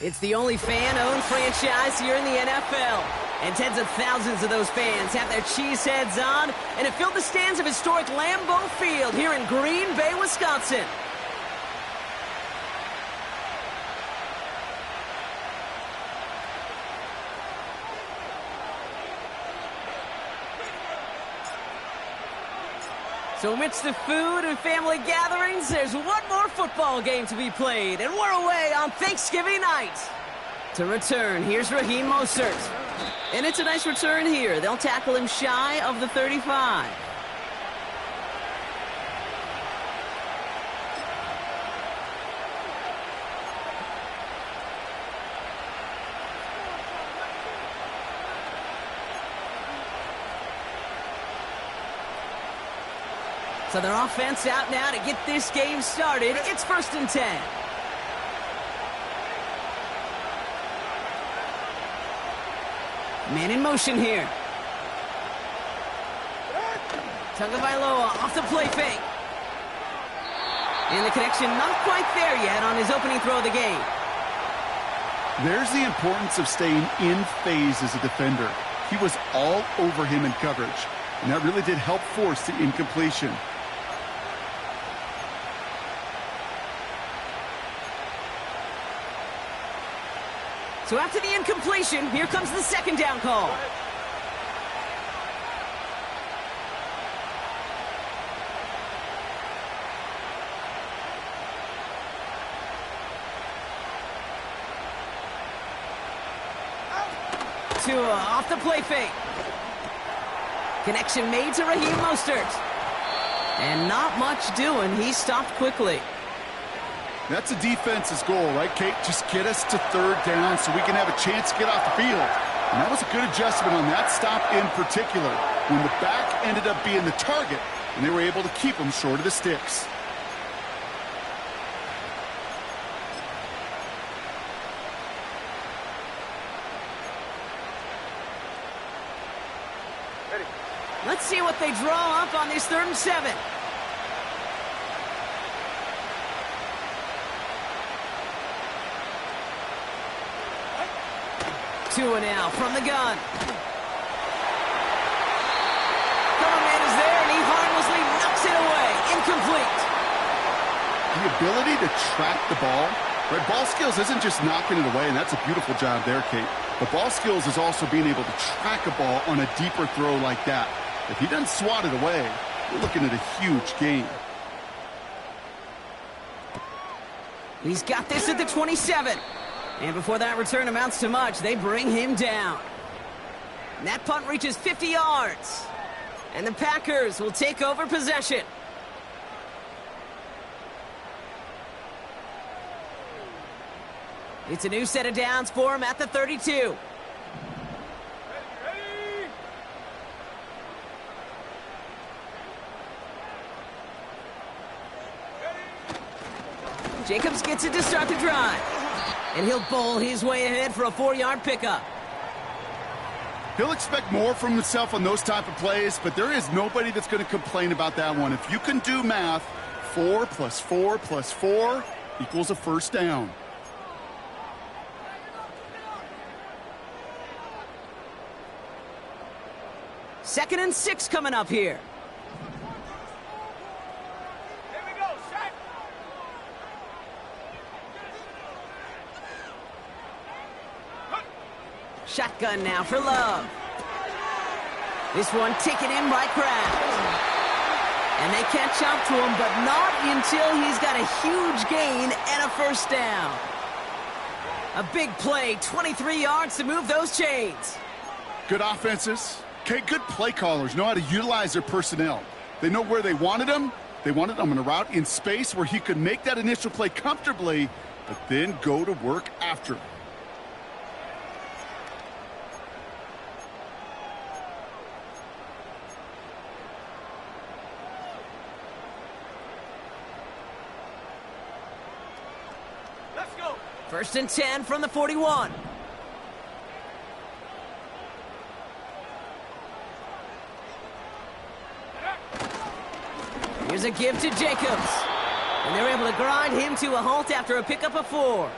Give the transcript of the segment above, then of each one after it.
It's the only fan-owned franchise here in the NFL. And tens of thousands of those fans have their cheese heads on, and it filled the stands of historic Lambeau Field here in Green Bay, Wisconsin. So amidst the food and family gatherings, there's one more football game to be played, and we're away on Thanksgiving night. To return, here's Raheem Mostert. And it's a nice return here. They'll tackle him shy of the 35. So their offense out now to get this game started. It's 1st and 10. Man in motion here. Tagovailoa off the play fake. And the connection not quite there yet on his opening throw of the game. There's the importance of staying in phase as a defender. He was all over him in coverage, and that really did help force the incompletion. So after the incompletion, here comes the 2nd down call. Tua off the play fake. Connection made to Raheem Mostert. And not much doing. He stopped quickly. That's a defense's goal, right, Kate? Just get us to 3rd down so we can have a chance to get off the field. And that was a good adjustment on that stop in particular, when the back ended up being the target, and they were able to keep him short of the sticks. Let's see what they draw up on this 3rd and 7. Tua now from the gun. Cover man is there, and he harmlessly knocks it away. Incomplete. The ability to track the ball, right? Ball skills isn't just knocking it away, and that's a beautiful job there, Kate. But ball skills is also being able to track a ball on a deeper throw like that. If he doesn't swat it away, we're looking at a huge gain. He's got this at the 27. And before that return amounts to much, they bring him down. And that punt reaches 50 yards. And the Packers will take over possession. It's a new set of downs for him at the 32. Jacobs gets it to start the drive. And he'll bowl his way ahead for a 4-yard pickup. He'll expect more from himself on those type of plays, but there is nobody that's going to complain about that one. If you can do math, 4 + 4 + 4 equals a 1st down. Second and 6 coming up here. Shotgun now for Love. This one taken in by Kraft. And they catch up to him, but not until he's got a huge gain and a 1st down. A big play, 23 yards to move those chains. Good offenses. Okay, good play callers know how to utilize their personnel. They know where they wanted him. They wanted him on a route in space where he could make that initial play comfortably, but then go to work after. Let's go. 1st and 10 from the 41. Here's a give to Jacobs. And they're able to grind him to a halt after a pickup of 4.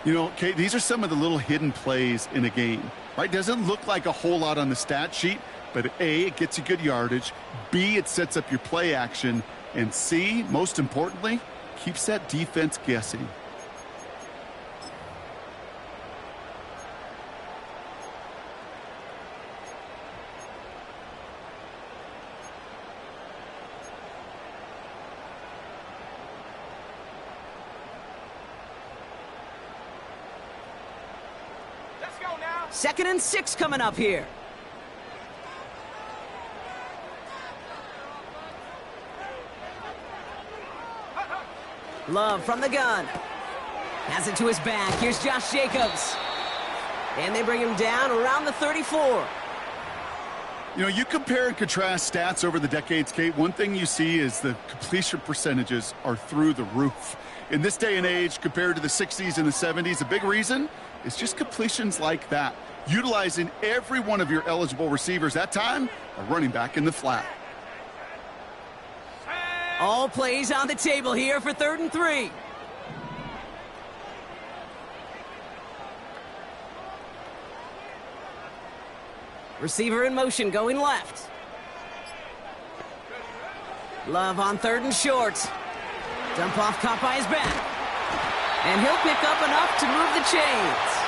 You know, Kate, these are some of the little hidden plays in a game, right? Doesn't look like a whole lot on the stat sheet, but A, it gets you good yardage, B, it sets up your play action, and C, most importantly, keeps that defense guessing. Second and 6 coming up here. Love from the gun. Has it to his back. Here's Josh Jacobs. And they bring him down around the 34. You know, you compare and contrast stats over the decades, Kate. One thing you see is the completion percentages are through the roof. In this day and age, compared to the 60s and the 70s, a big reason is just completions like that. Utilizing every one of your eligible receivers. That time, a running back in the flat. All plays on the table here for 3rd and 3. Receiver in motion going left. Love on 3rd and short. Dump off caught by his back. And he'll pick up enough to move the chains.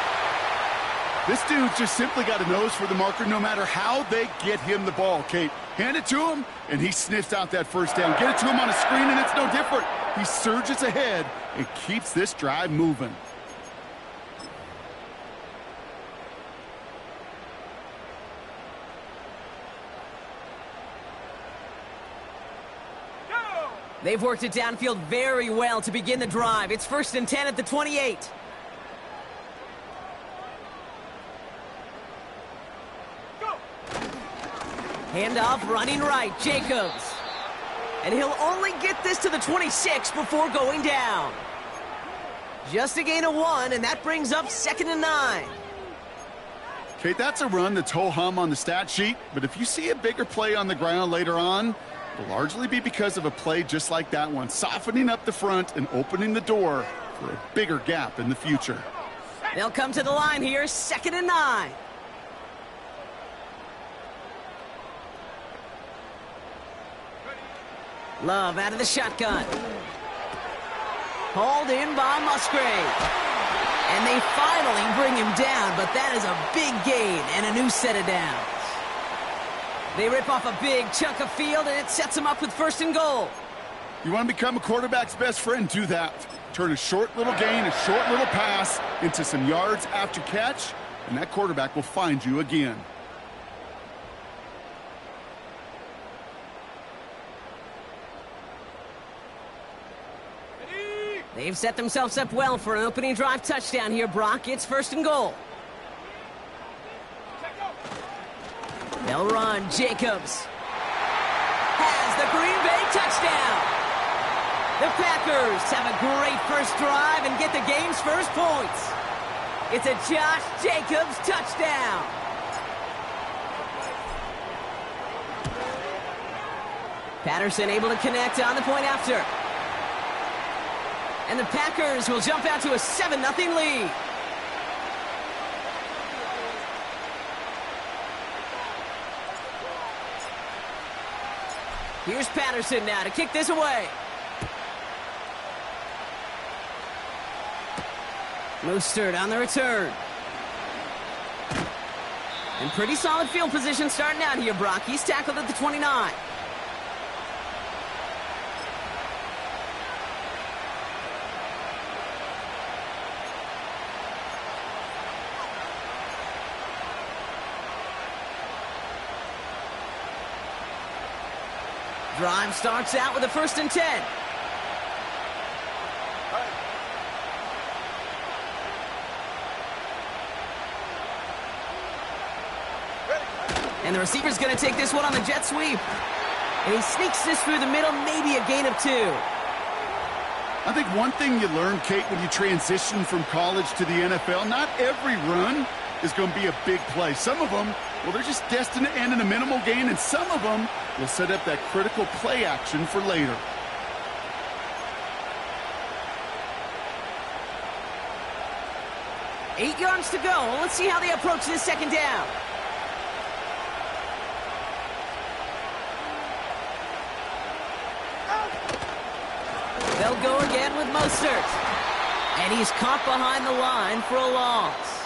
This dude just simply got a nose for the marker no matter how they get him the ball, Kate. Hand it to him, and he sniffs out that first down. Get it to him on a screen, and it's no different. He surges ahead and keeps this drive moving. They've worked it downfield very well to begin the drive. It's 1st and 10 at the 28. Handoff running right, Jacobs. And he'll only get this to the 26 before going down. Just a gain of 1, and that brings up 2nd and 9. Kate, that's a run that's ho-hum on the stat sheet, but if you see a bigger play on the ground later on, it'll largely be because of a play just like that one, softening up the front and opening the door for a bigger gap in the future. They'll come to the line here, 2nd and 9. Love out of the shotgun. Hauled in by Musgrave. And they finally bring him down, but that is a big gain and a new set of downs. They rip off a big chunk of field, and it sets them up with 1st and goal. You want to become a quarterback's best friend? Do that. Turn a short little gain, a short little pass into some yards after catch, and that quarterback will find you again. They've set themselves up well for an opening drive touchdown here, Brock. It's 1st and goal. They'll run. Jacobs has the Green Bay touchdown. The Packers have a great first drive and get the game's first points. It's a Josh Jacobs touchdown. Patterson able to connect on the point after. And the Packers will jump out to a 7-0 lead. Here's Patterson now to kick this away. Mostert on the return. And pretty solid field position starting out here, Brock. He's tackled at the 29. Drive starts out with a 1st and 10. And the receiver's going to take this one on the jet sweep. And he sneaks this through the middle, maybe a gain of 2. I think one thing you learn, Kate, when you transition from college to the NFL, not every run is going to be a big play. Some of them, well, they're just destined to end in a minimal gain, and some of them will set up that critical play action for later. 8 yards to go. Let's see how they approach this second down. They'll go again with Mostert. And he's caught behind the line for a loss.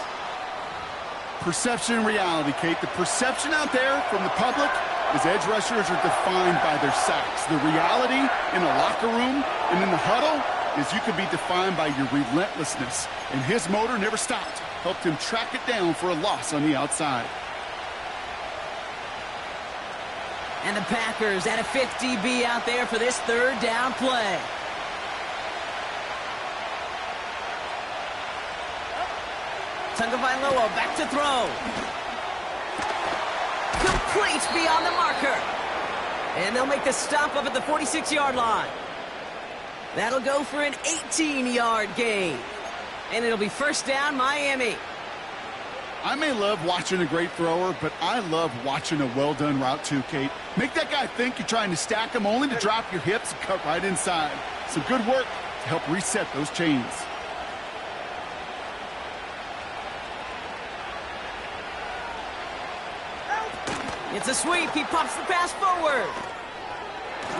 Perception and reality, Kate. The perception out there from the public is edge rushers are defined by their sacks. The reality in a locker room and in the huddle is you can be defined by your relentlessness. And his motor never stopped. Helped him track it down for a loss on the outside. And the Packers at a 5th DB out there for this third down play. Tagovailoa back to throw. Complete beyond the marker. And they'll make the stop up at the 46-yard line. That'll go for an 18-yard gain. And it'll be first down, Miami. I may love watching a great thrower, but I love watching a well-done route too, Kate. Make that guy think you're trying to stack him only to drop your hips and cut right inside. Some good work to help reset those chains. It's a sweep. He pops the pass forward.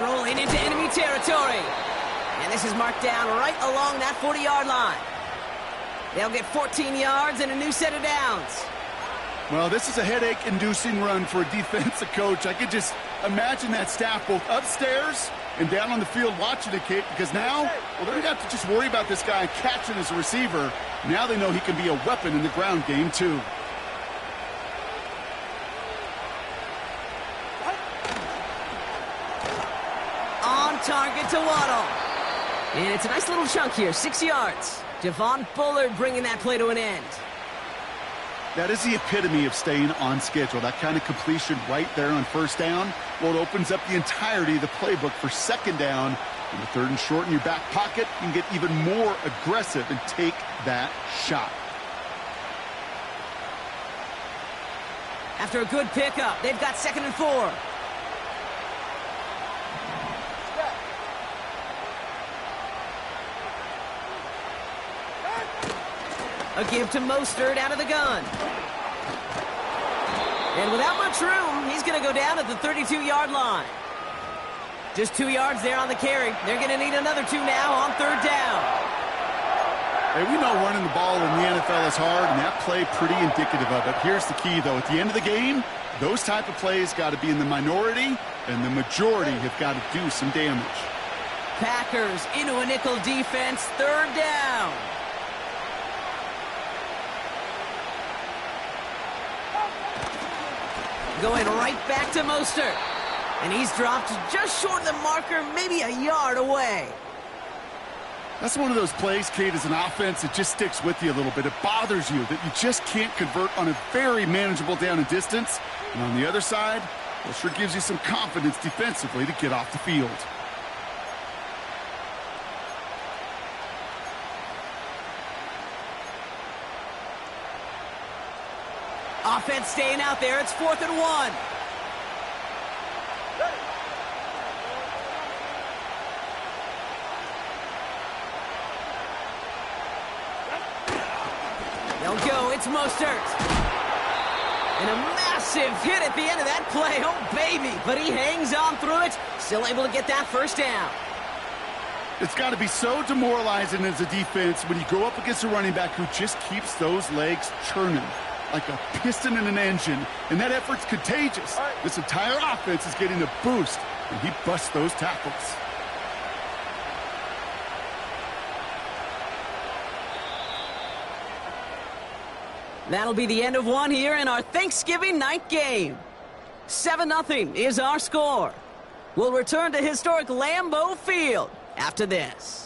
Rolling into enemy territory. And this is marked down right along that 40-yard line. They'll get 14 yards and a new set of downs. Well, this is a headache-inducing run for a defensive coach. I could just imagine that staff both upstairs and down on the field watching it, Kate, because now, well, they don't have to just worry about this guy catching as a receiver. Now they know he can be a weapon in the ground game, too. On target to Waddle. And it's a nice little chunk here, 6 yards. Javon Bullard bringing that play to an end. That is the epitome of staying on schedule. That kind of completion right there on first down. Well, it opens up the entirety of the playbook for second down. In the third and short in your back pocket, you can get even more aggressive and take that shot. After a good pickup, they've got 2nd and 4. A give to Mostert out of the gun. And without much room, he's going to go down at the 32-yard line. Just 2 yards there on the carry. They're going to need another 2 now on third down. Hey, we know running the ball in the NFL is hard, and that play pretty indicative of it. Here's the key, though. At the end of the game, those type of plays got to be in the minority, and the majority have got to do some damage. Packers into a nickel defense, third down. Going right back to Mostert. And he's dropped just short of the marker, maybe a yard away. That's one of those plays, Kate, as an offense, it just sticks with you a little bit. It bothers you that you just can't convert on a very manageable down and distance. And on the other side, well, sure gives you some confidence defensively to get off the field. Offense staying out there. It's 4th and 1. They'll go. It's Mostert. And a massive hit at the end of that play. Oh, baby. But he hangs on through it. Still able to get that first down. It's got to be so demoralizing as a defense when you go up against a running back who just keeps those legs churning like a piston in an engine, and that effort's contagious. This entire offense is getting a boost, and he busts those tackles. That'll be the end of one here in our Thanksgiving night game. 7-0 is our score. We'll return to historic Lambeau Field after this.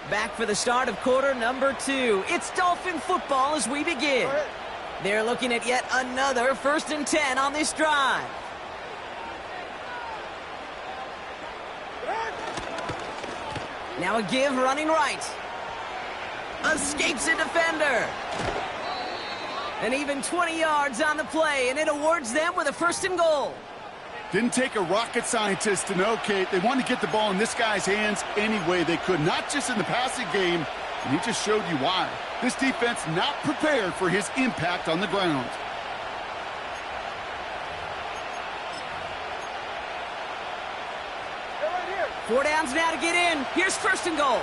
Back for the start of quarter number 2. It's Dolphin football as we begin. They're looking at yet another 1st and 10 on this drive. Now a give running right. Escapes a defender. And even 20 yards on the play, and it awards them with a 1st and goal. Didn't take a rocket scientist to know, Kate. They wanted to get the ball in this guy's hands any way they could, not just in the passing game, and he just showed you why. This defense not prepared for his impact on the ground. Four downs now to get in. Here's 1st and goal.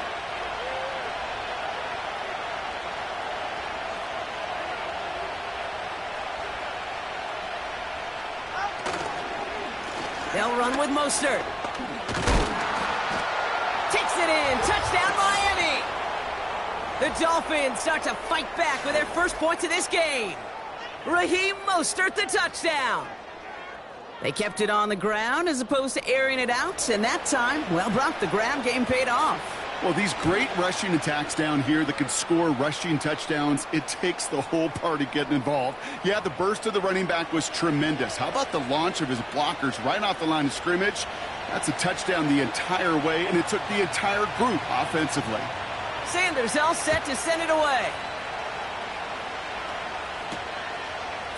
They'll run with Mostert. Takes it in. Touchdown, Miami. The Dolphins start to fight back with their first points of this game. Raheem Mostert, the touchdown. They kept it on the ground as opposed to airing it out, and that time, well, Brock, the ground game paid off. Well, these great rushing attacks down here that can score rushing touchdowns, it takes the whole party getting involved. Yeah, the burst of the running back was tremendous. How about the launch of his blockers right off the line of scrimmage? That's a touchdown the entire way, and it took the entire group offensively. Sanders all set to send it away.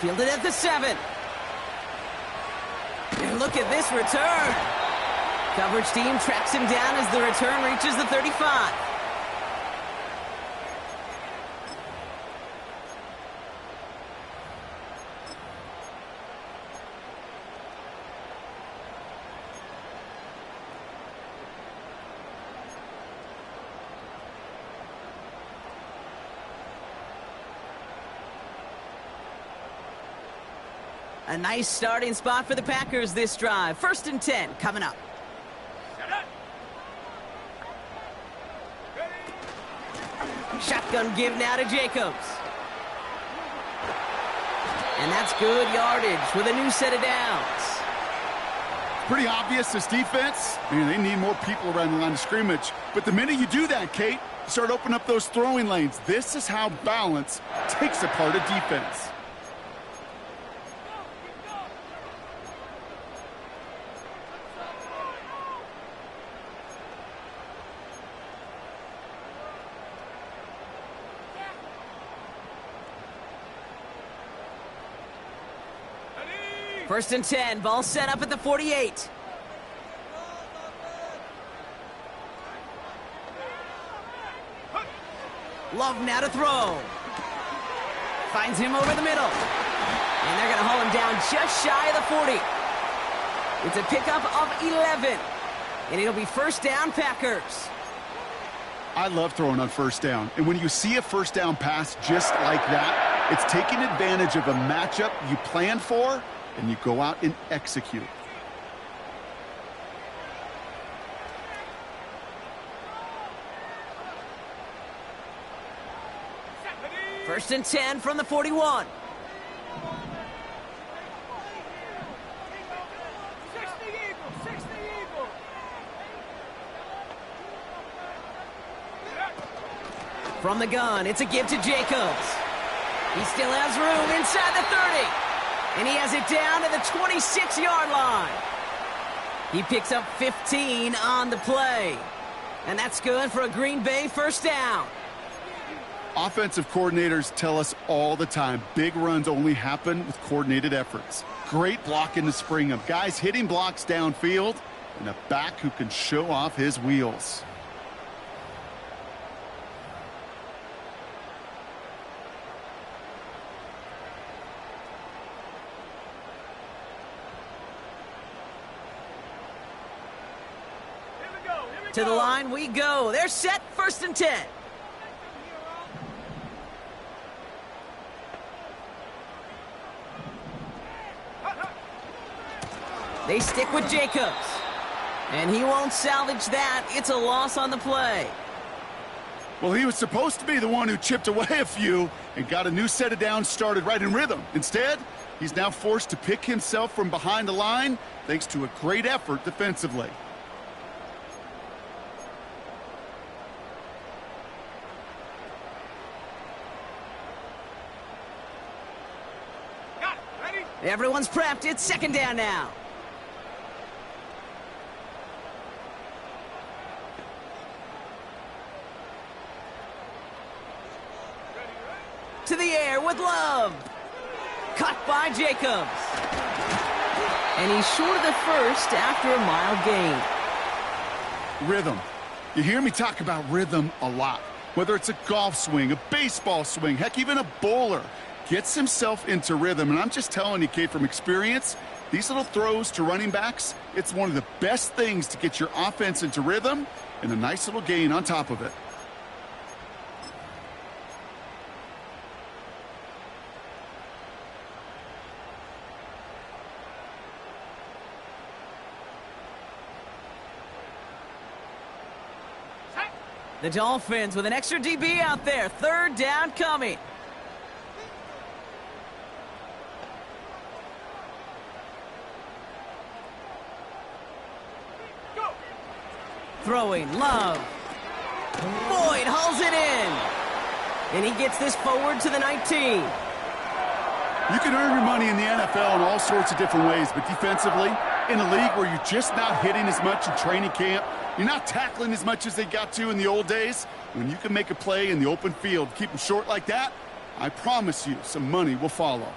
Fielded at the 7. And look at this return. Coverage team tracks him down as the return reaches the 35. A nice starting spot for the Packers this drive. 1st and 10 coming up. Shotgun give now to Jacobs. And that's good yardage with a new set of downs. Pretty obvious, this defense. Man, they need more people around the line of scrimmage. But the minute you do that, Kate, you start opening up those throwing lanes. This is how balance takes apart a defense. First and 10, ball set up at the 48. Love now to throw. Finds him over the middle. And they're going to haul him down just shy of the 40. It's a pickup of 11. And it'll be 1st down, Packers. I love throwing on 1st down. And when you see a 1st down pass just like that, it's taking advantage of a matchup you planned for, and you go out and execute. First and 10 from the 41. From the gun, it's a give to Jacobs. He still has room inside the 30. And he has it down to the 26-yard line. He picks up 15 on the play. And that's good for a Green Bay 1st down. Offensive coordinators tell us all the time, big runs only happen with coordinated efforts. Great blocking to spring them. Guys hitting blocks downfield, and a back who can show off his wheels. To the line we go. They're set, 1st and 10. They stick with Jacobs. And he won't salvage that. It's a loss on the play. Well, he was supposed to be the one who chipped away a few and got a new set of downs started right in rhythm. Instead, he's now forced to pick himself from behind the line thanks to a great effort defensively. Everyone's prepped. It's 2nd down now. To the the air with Love. Cut by Jacobs. And he's short of the first after a mile gain. Rhythm. You hear me talk about rhythm a lot. Whether it's a golf swing, a baseball swing, heck, even a bowler gets himself into rhythm. And I'm just telling you, Kate, from experience, these little throws to running backs, it's one of the best things to get your offense into rhythm and a nice little gain on top of it. The Dolphins with an extra DB out there. Third down coming. Go. Throwing, Love. Boyd hauls it in. And he gets this forward to the 19. You can earn your money in the NFL in all sorts of different ways, but defensively, in a league where you're just not hitting as much in training camp, you're not tackling as much as they got to in the old days, when you can make a play in the open field, keep them short like that, I promise you some money will follow.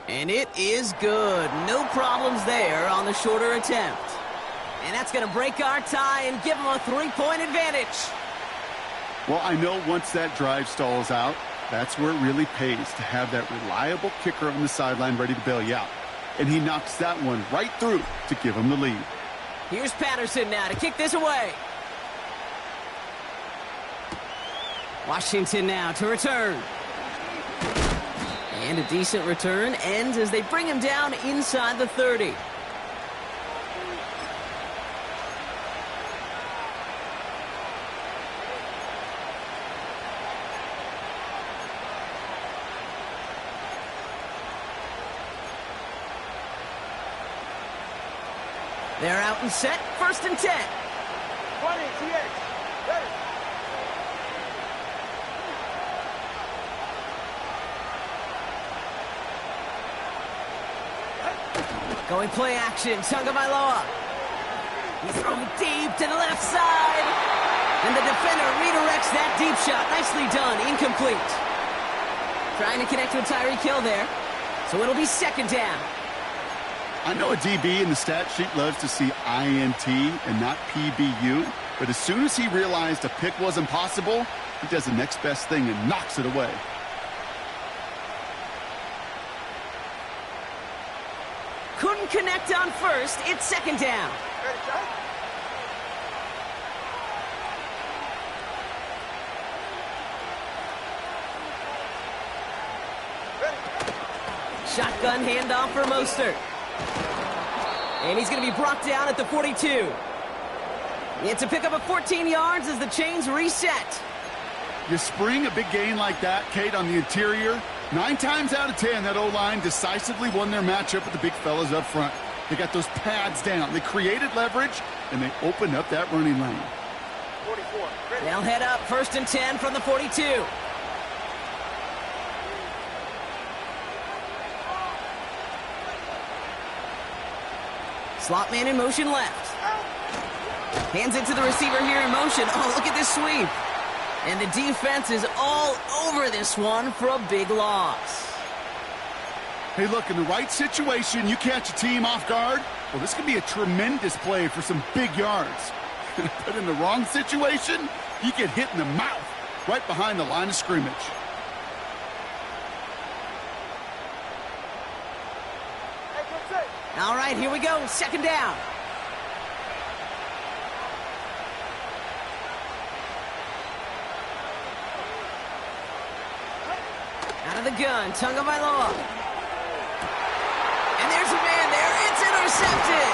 And it is good. No problems there on the shorter attempt. And that's going to break our tie and give them a 3-point advantage. Well, I know once that drive stalls out, that's where it really pays to have that reliable kicker on the sideline ready to bail you out. And he knocks that one right through to give him the lead. Here's Patterson now to kick this away. Washington now to return. And a decent return ends as they bring him down inside the 30. They're out and set, 1st and 10. 20, TH, ready. Going play action, Tagovailoa. He's throwing deep to the left side. And the defender redirects that deep shot. Nicely done, incomplete. Trying to connect with Tyreek Hill there. So it'll be 2nd down. I know a DB in the stat sheet loves to see INT and not PBU, but as soon as he realized a pick wasn't possible, he does the next best thing and knocks it away. Couldn't connect on first. It's 2nd down. Ready, John? Ready. Shotgun handoff for Mostert. And he's going to be brought down at the 42. It's a pickup of 14 yards as the chains reset. You spring a big gain like that, Kate, on the interior, 9 times out of 10, that O-line decisively won their matchup with the big fellas up front. They got those pads down. They created leverage, and they opened up that running lane. 44, ready. They'll head up 1st and 10 from the 42. Slot man in motion left. Hands it to the receiver here in motion. Oh, look at this sweep. And the defense is all over this one for a big loss. Hey, look, in the right situation, you catch a team off guard. Well, this could be a tremendous play for some big yards. But in the wrong situation, you get hit in the mouth right behind the line of scrimmage. Hey, good set. All right, here we go. 2nd down. Out of the gun, Tagovailoa. And there's a man there. It's intercepted.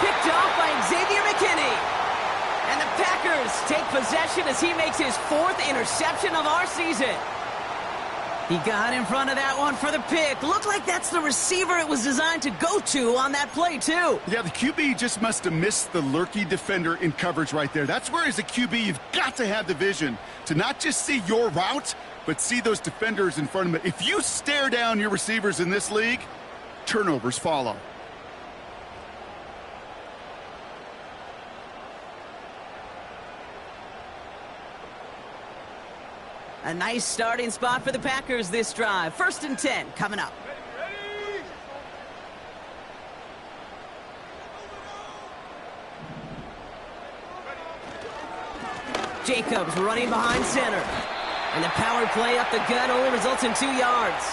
Picked off by Xavier McKinney. And the Packers take possession as he makes his 4th interception of our season. He got in front of that one for the pick. Looked like that's the receiver it was designed to go to on that play, too. Yeah, the QB just must have missed the lurky defender in coverage right there. That's where, as a QB, you've got to have the vision to not just see your route, but see those defenders in front of it. If you stare down your receivers in this league, turnovers follow. A nice starting spot for the Packers this drive. 1st and 10 coming up. Jacobs running behind center. And the power play up the gut only results in 2 yards.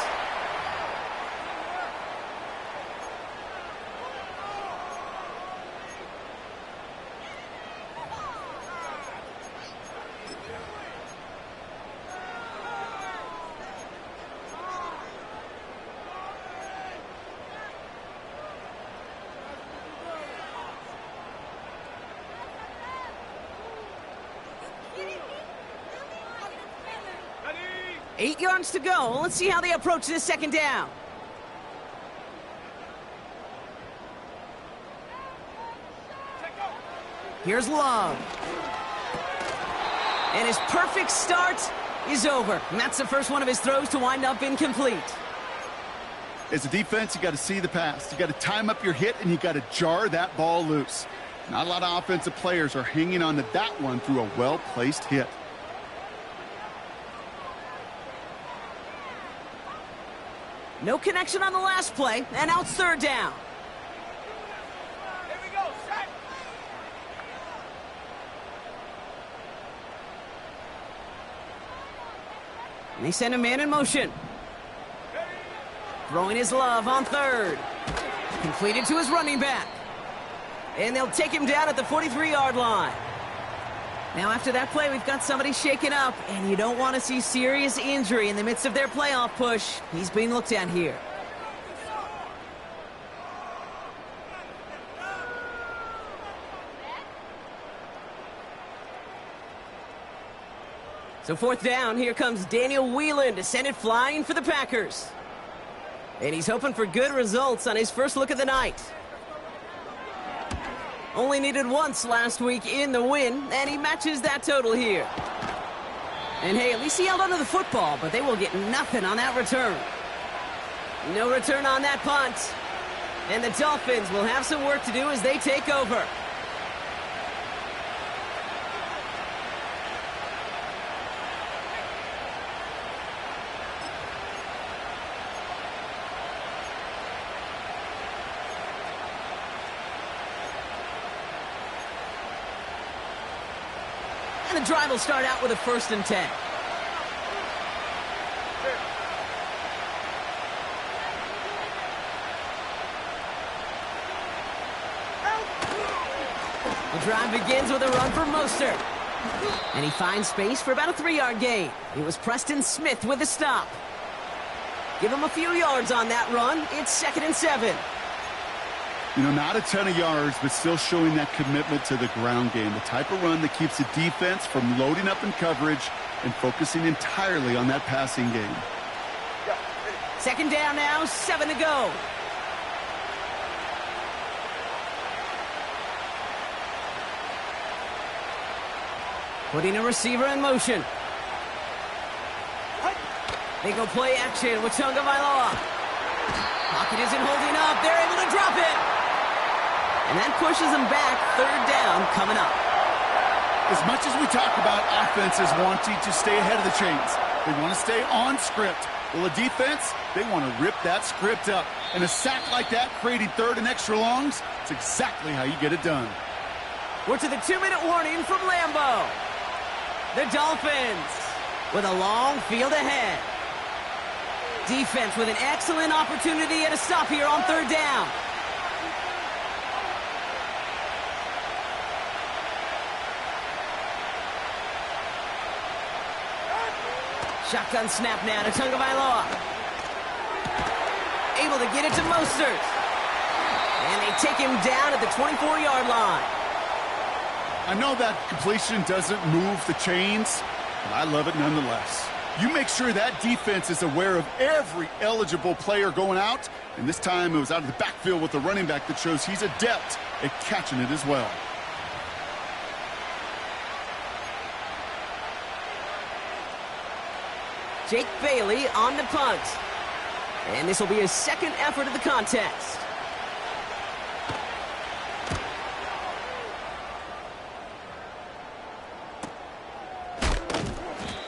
Ready? 8 yards to go. Let's see how they approach this 2nd down. Here's Love. And his perfect start is over. And that's the first one of his throws to wind up incomplete. As a defense, you got to see the pass. You got to time up your hit, and you got to jar that ball loose. Not a lot of offensive players are hanging on to that one through a well-placed hit. No connection on the last play, and now it's 3rd down. Here we go, set. And they send a man in motion. Throwing his Love on 3rd. Completed to his running back. And they'll take him down at the 43-yard line. Now, after that play, we've got somebody shaken up, and you don't want to see serious injury in the midst of their playoff push. He's being looked at here. So 4th down, here comes Daniel Whelan to send it flying for the Packers. And he's hoping for good results on his first look of the night. Only needed once last week in the win, and he matches that total here. And hey, at least he held onto the football, but they will get nothing on that return. No return on that punt. And the Dolphins will have some work to do as they take over. And the drive will start out with a 1st and 10. The drive begins with a run for Mostert. And he finds space for about a 3-yard gain. It was Preston Smith with the stop. Give him a few yards on that run. It's 2nd and 7. You know, not a ton of yards, but still showing that commitment to the ground game. The type of run that keeps the defense from loading up in coverage and focusing entirely on that passing game. 2nd down now, 7 to go. Putting a receiver in motion. They go play action with Tagovailoa. Pocket isn't holding up. They're able to drop it. And that pushes them back. 3rd down coming up. As much as we talk about offenses wanting to stay ahead of the chains, they want to stay on script. Well, a defense, they want to rip that script up. And a sack like that, creating 3rd and extra longs, it's exactly how you get it done. We're to the 2-minute warning from Lambeau. The Dolphins with a long field ahead. Defense with an excellent opportunity and a stop here on 3rd down. Shotgun snap now to Tagovailoa. Able to get it to Mostert. And they take him down at the 24-yard line. I know that completion doesn't move the chains, but I love it nonetheless. You make sure that defense is aware of every eligible player going out, and this time it was out of the backfield with the running back that shows he's adept at catching it as well. Jake Bailey on the punt. And this will be his 2nd effort of the contest.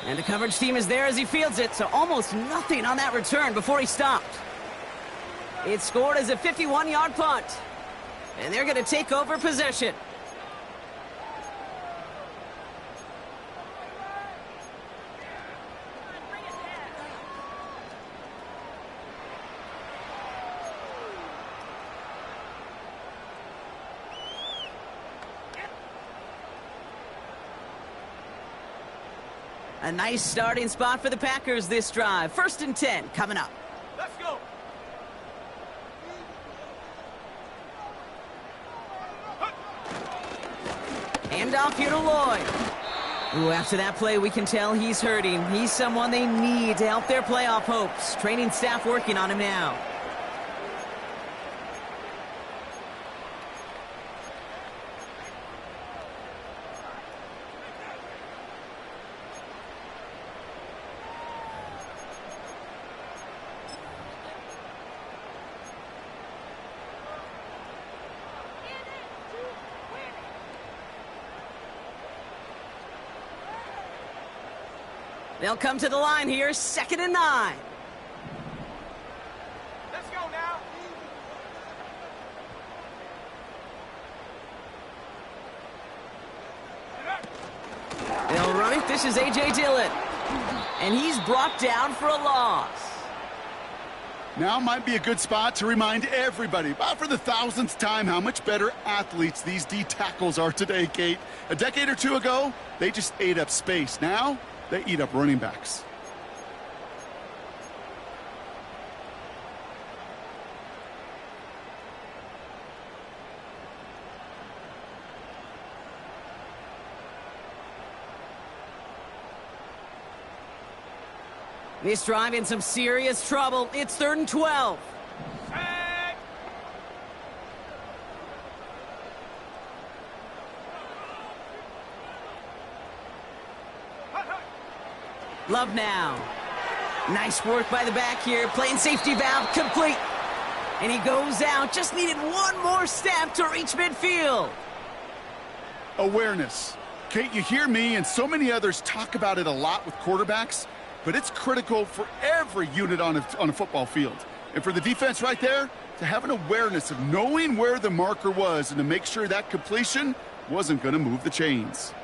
And the coverage team is there as he fields it, so almost nothing on that return before he stopped. It's scored as a 51-yard punt. And they're going to take over possession. A nice starting spot for the Packers this drive. 1st and 10 coming up. Let's go. Hand off here to Lloyd. Ooh, after that play, we can tell he's hurting. He's someone they need to help their playoff hopes. Training staff working on him now. They'll come to the line here, 2nd and 9. Let's go now. They'll run it. This is A.J. Dillon. And he's brought down for a loss. Now might be a good spot to remind everybody, about for the 1000th time, how much better athletes these D tackles are today, Kate. A decade or two ago, they just ate up space. Now, they eat up running backs. This drive in some serious trouble. It's 3rd and 12. Love now. Nice work by the back here. Playing safety valve complete. And he goes out. Just needed one more step to reach midfield. Awareness. Kate, you hear me and so many others talk about it a lot with quarterbacks, but it's critical for every unit on a football field. And for the defense right there, to have an awareness of knowing where the marker was and to make sure that completion wasn't going to move the chains.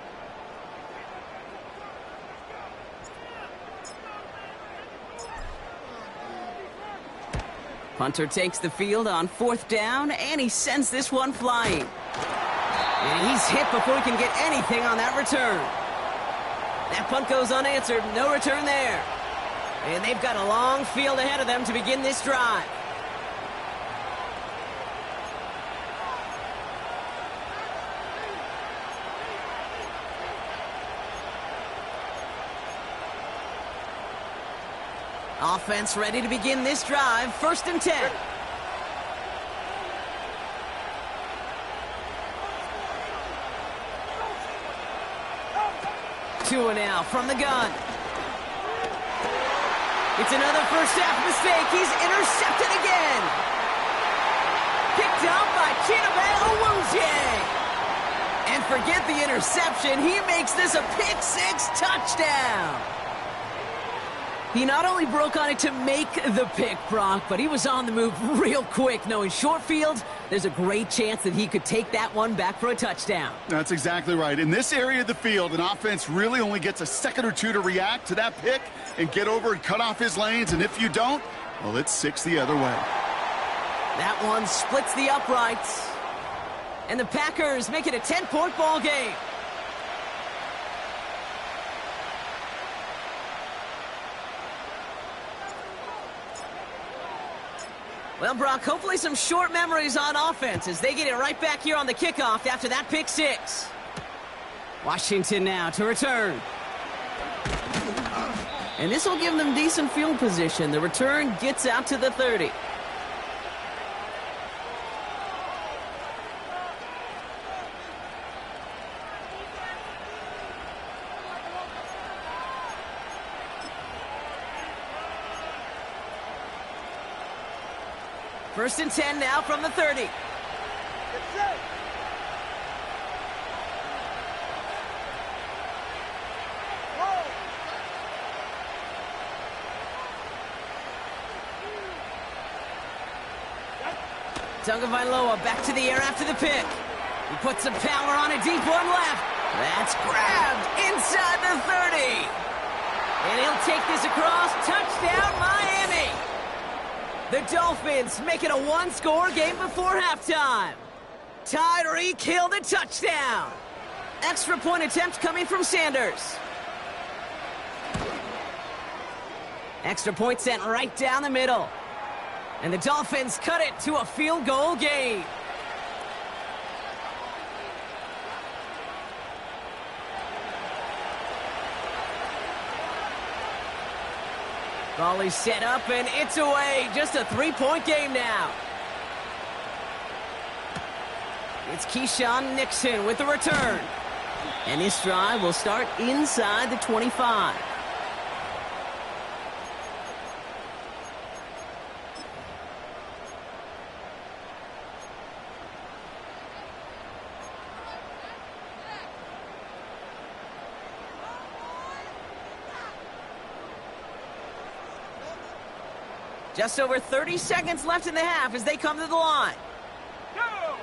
Punter takes the field on 4th down, and he sends this one flying. And he's hit before he can get anything on that return. That punt goes unanswered. No return there. And they've got a long field ahead of them to begin this drive. Offense ready to begin this drive. 1st and 10. Tua now from the gun. It's another first half mistake. He's intercepted again. Picked up by Chidobe Awuzie. And forget the interception. He makes this a pick-6 touchdown. He not only broke on it to make the pick, Brock, but he was on the move real quick, knowing short field, there's a great chance that he could take that one back for a touchdown. That's exactly right. In this area of the field, an offense really only gets a second or two to react to that pick and get over and cut off his lanes, and if you don't, well, it's 6 the other way. That one splits the uprights, and the Packers make it a 10-point ball game. Well, Brock, hopefully some short memories on offense as they get it right back here on the kickoff after that pick-6. Washington now to return. And this will give them decent field position. The return gets out to the 30. First and 10 now from the 30. Get set. Whoa. Tagovailoa back to the air after the pick. He puts some power on a deep one left. That's grabbed inside the 30. And he'll take this across. Touchdown, Miami. The Dolphins make it a one-score game before halftime. Tyreek Hill the touchdown. Extra point attempt coming from Sanders. Extra point sent right down the middle. And the Dolphins cut it to a field goal game. Volley set up, and it's away. Just a three-point game now. It's Keyshawn Nixon with the return. And this drive will start inside the 25. Just over 30 seconds left in the half as they come to the line. Go!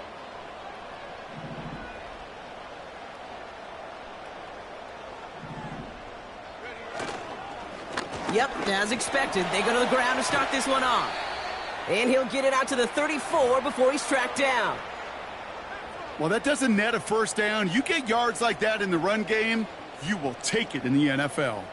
Yep, as expected, they go to the ground to start this one off. And he'll get it out to the 34 before he's tracked down. Well, that doesn't net a first down. You get yards like that in the run game, you will take it in the NFL.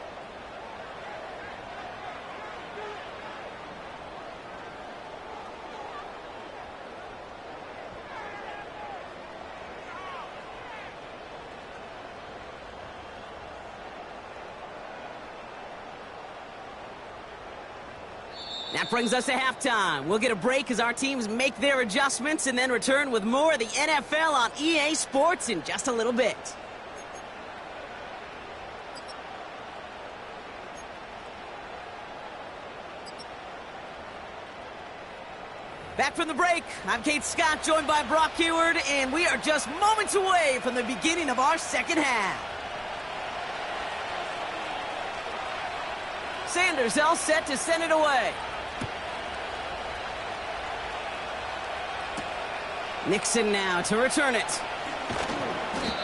That brings us to halftime. We'll get a break as our teams make their adjustments and then return with more of the NFL on EA Sports in just a little bit. Back from the break, I'm Kate Scott, joined by Brock Heward, and we are just moments away from the beginning of our second half. Sanders all set to send it away. Nixon now to return it.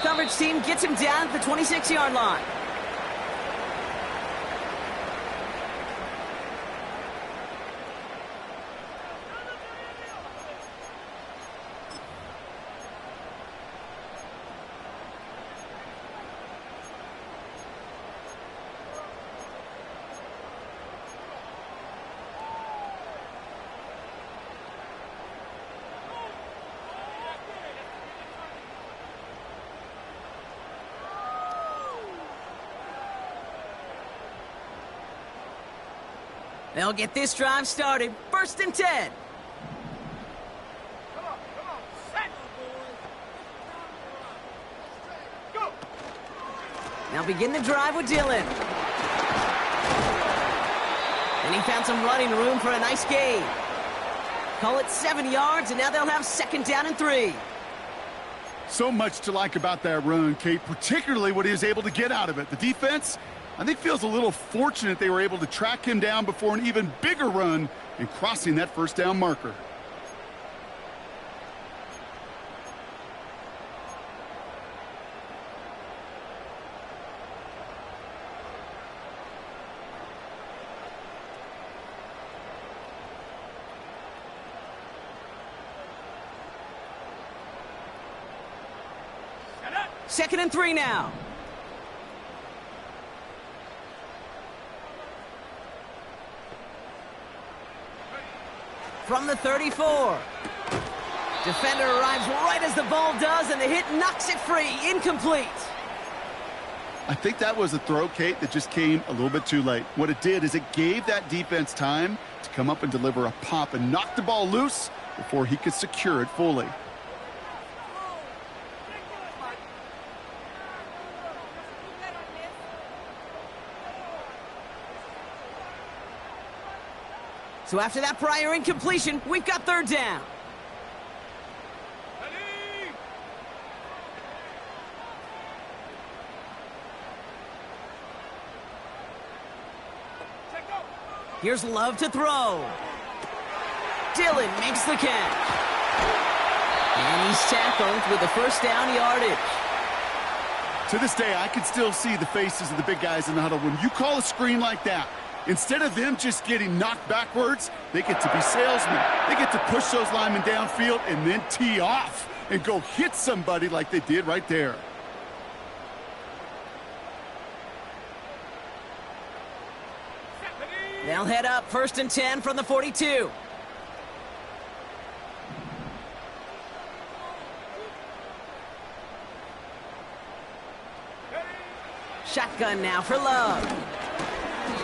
Coverage team gets him down at the 26-yard line. They'll get this drive started. 1st and 10. Come on, set! Go! Now begin the drive with Dillon. And he found some running room for a nice gain. Call it 7 yards, and now they'll have 2nd down and 3. So much to like about that run, Kate, particularly what he was able to get out of it. The defense, I think, feels a little fortunate they were able to track him down before an even bigger run and crossing that 1st down marker. Set up! 2nd and 3 now. From the 34. Defender arrives right as the ball does, and the hit knocks it free. Incomplete. I think that was a throw, Kate, that just came a little bit too late. What it did is it gave that defense time to come up and deliver a pop and knock the ball loose before he could secure it fully. So after that prior incompletion, we've got 3rd down. Ready! Check go! Here's Love to throw. Dillon makes the catch. And he's tackled with the first down yardage. To this day, I can still see the faces of the big guys in the huddle. When you call a screen like that, instead of them just getting knocked backwards, they get to be salesmen. They get to push those linemen downfield and then tee off and go hit somebody like they did right there. They'll head up 1st and 10 from the 42. Shotgun now for Love.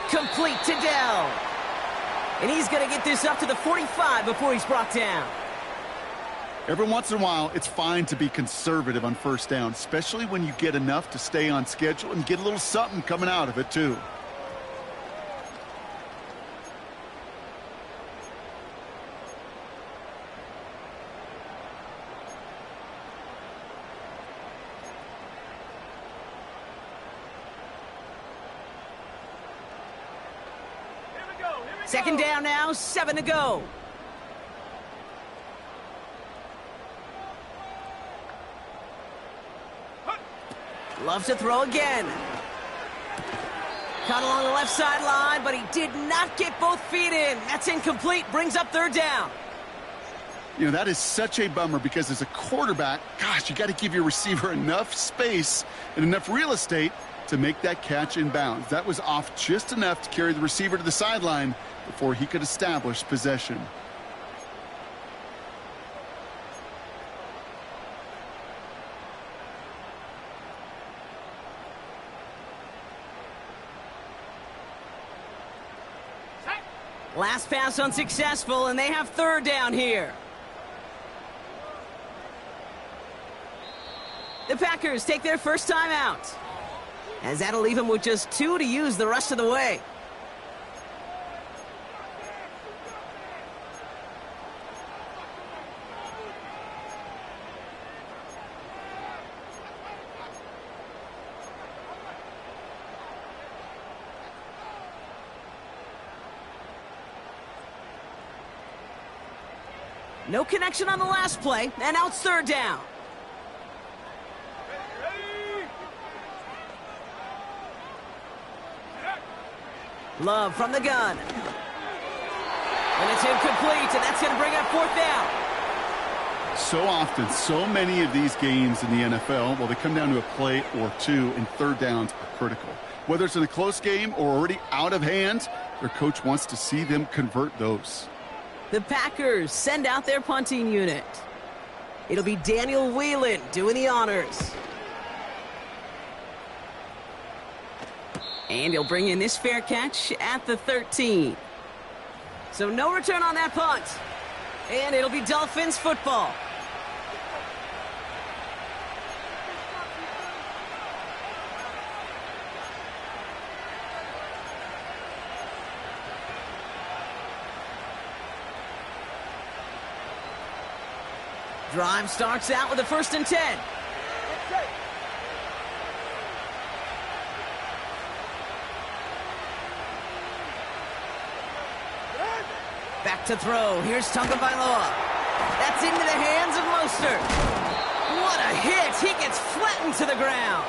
Complete to Dell. And he's going to get this up to the 45 before he's brought down. Every once in a while, it's fine to be conservative on first down, especially when you get enough to stay on schedule and get a little something coming out of it, too. Second down now, 7 to go. Loves to throw again. Caught along the left sideline, but he did not get both feet in. That's incomplete, brings up 3rd down. You know, that is such a bummer because as a quarterback, gosh, you got to give your receiver enough space and enough real estate to make that catch in bounds. That was off just enough to carry the receiver to the sideline before he could establish possession. Last pass unsuccessful, and they have 3rd down here. The Packers take their first time out, as that'll leave them with just 2 to use the rest of the way. No connection on the last play, and now it's 3rd down. Love from the gun. And it's incomplete, and that's going to bring up 4th down. So often, so many of these games in the NFL, well, they come down to a play or two, and 3rd downs are critical. Whether it's in a close game or already out of hand, their coach wants to see them convert those. The Packers send out their punting unit. It'll be Daniel Whelan doing the honors. And he'll bring in this fair catch at the 13. So no return on that punt. And it'll be Dolphins football. Drive starts out with a 1st and 10. Back to throw. Here's Tagovailoa. That's into the hands of Mostert. What a hit. He gets flattened to the ground.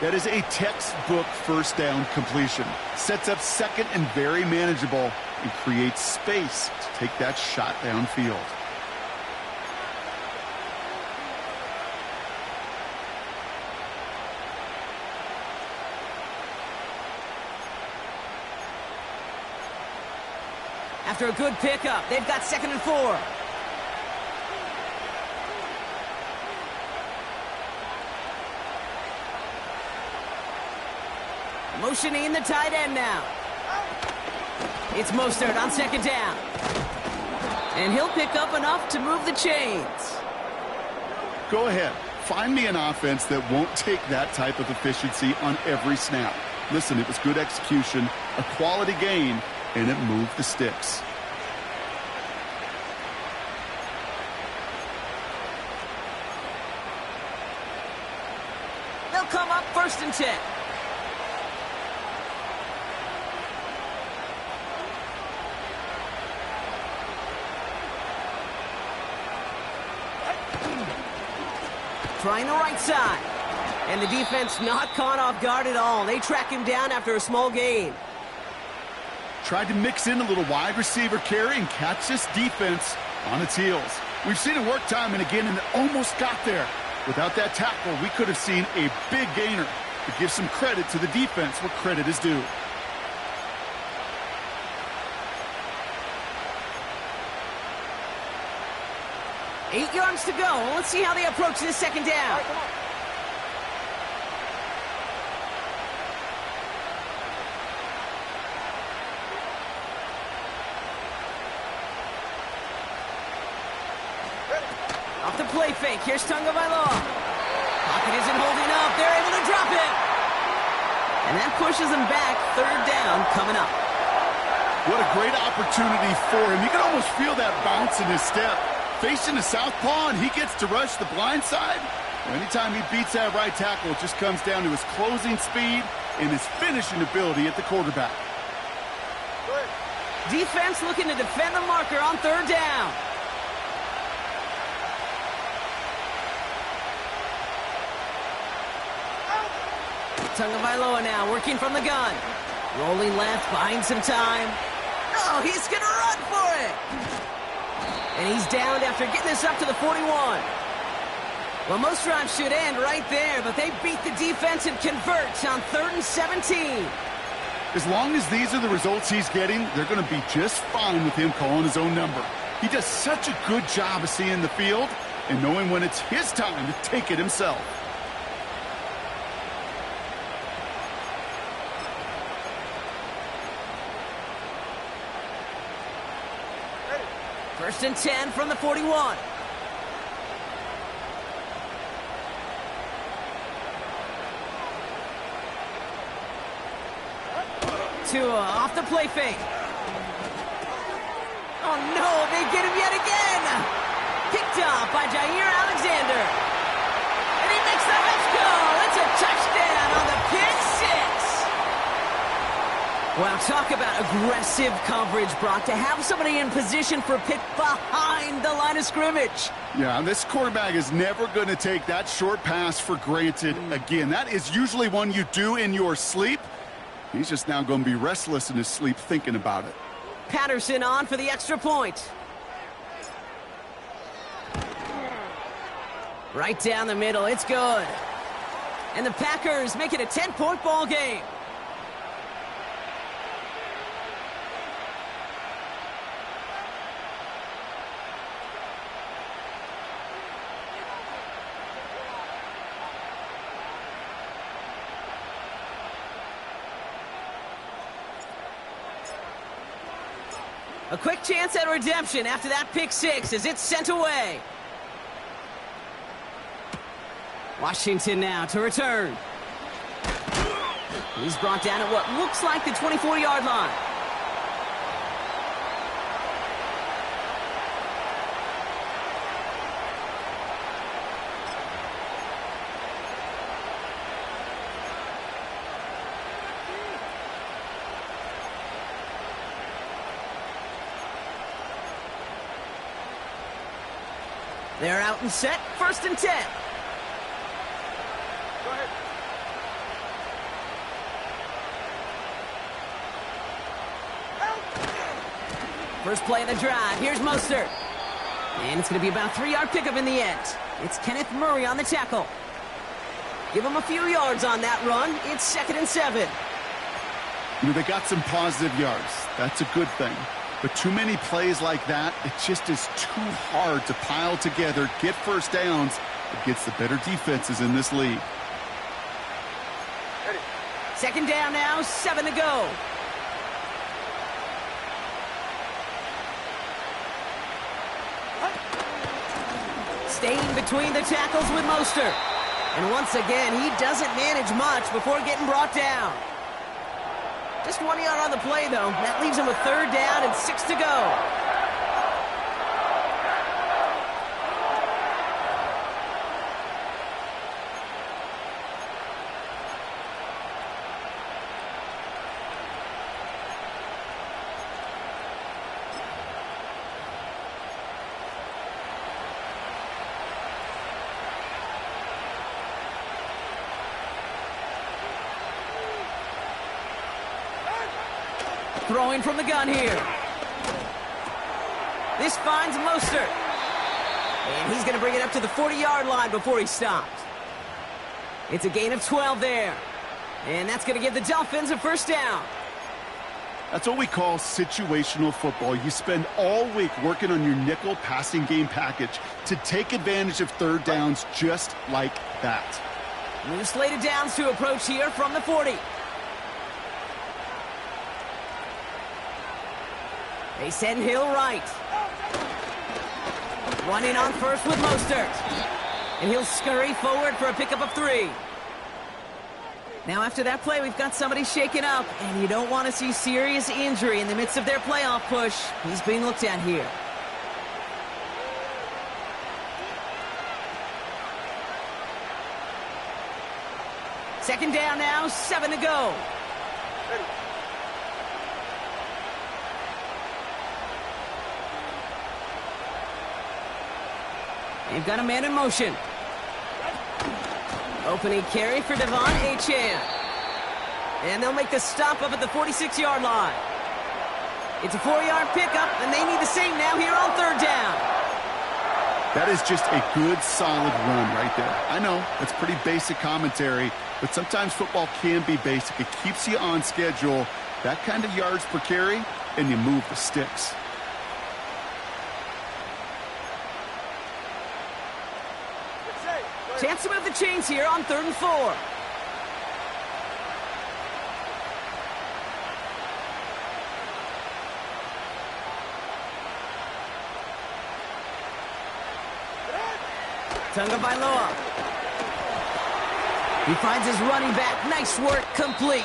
That is a textbook first down completion. Sets up 2nd and very manageable and creates space to take that shot downfield. After a good pickup, they've got 2nd and 4. Motioning the tight end now. It's Mostert on 2nd down. And he'll pick up enough to move the chains. Go ahead. Find me an offense that won't take that type of efficiency on every snap. Listen, it was good execution, a quality gain, and it moved the sticks. They'll come up 1st and 10. trying the right side. And the defense not caught off guard at all. They track him down after a small gain. Tried to mix in a little wide receiver carry and catch this defense on its heels. We've seen it work time and again, and it almost got there. Without that tackle, we could have seen a big gainer. But give some credit to the defense where credit is due. Eight yards to go. Let's see how they approach this second down. Off the play fake. Here's Tagovailoa. Pocket isn't holding up. They're able to drop it. And that pushes them back. Third down coming up. What a great opportunity for him. You can almost feel that bounce in his step. Facing the southpaw, and he gets to rush the blind side. Anytime he beats that right tackle, it just comes down to his closing speed and his finishing ability at the quarterback. Defense looking to defend the marker on third down. Tagovailoa now working from the gun. Rolling left, buying some time. Oh, he's going to run for it. And he's downed after getting this up to the 41. Well, most drives should end right there, but they beat the defense and convert on 3rd and 17. As long as these are the results he's getting, they're going to be just fine with him calling his own number. He does such a good job of seeing the field and knowing when it's his time to take it himself. First and 10 from the 41. Tua off the play fake. Oh no, they get him yet again. Picked off by Jair Alexander. And he makes the let's go. It's a touchdown on the pick six. Wow, talk about aggressive coverage, Brock, to have somebody in position for a pick behind the line of scrimmage. Yeah, this quarterback is never going to take that short pass for granted again. That is usually one you do in your sleep. He's just now going to be restless in his sleep thinking about it. Patterson on for the extra point. Right down the middle, it's good. And the Packers make it a 10-point ball game. A quick chance at redemption after that pick six as it's sent away. Washington now to return. He's brought down at what looks like the 24-yard line. They're out and set, 1st and 10. Go ahead. First play of the drive. Here's Mostert. And it's going to be about a 3-yard pickup in the end. It's Kenneth Murray on the tackle. Give him a few yards on that run. It's 2nd and 7. You know, they got some positive yards. That's a good thing. But too many plays like that, it just is too hard to pile together, get first downs against the better defenses in this league. Ready. 2nd down now, 7 to go. Staying between the tackles with Mostert. And once again, he doesn't manage much before getting brought down. Just 1 yard on the play, though. That leaves him with 3rd down and 6 to go. Throwing from the gun here. This finds Mostert. And he's going to bring it up to the 40-yard line before he stops. It's a gain of 12 there. And that's going to give the Dolphins a first down. That's what we call situational football. You spend all week working on your nickel passing game package to take advantage of third downs just like that. New slated downs to approach here from the 40. They send Hill right. Running on first with Mostert. And he'll scurry forward for a pickup of 3. Now after that play, we've got somebody shaken up, and you don't want to see serious injury in the midst of their playoff push. He's being looked at here. Second down now, 7 to go. They've got a man in motion. Opening carry for Devon Achane. And they'll make the stop up at the 46-yard line. It's a 4-yard pickup, and they need the same now here on third down. That is just a good, solid run right there. I know, it's pretty basic commentary, but sometimes football can be basic. It keeps you on schedule, that kind of yards per carry, and you move the sticks. Chance to move the chains here on 3rd and 4. Tagovailoa. He finds his running back. Nice work, complete.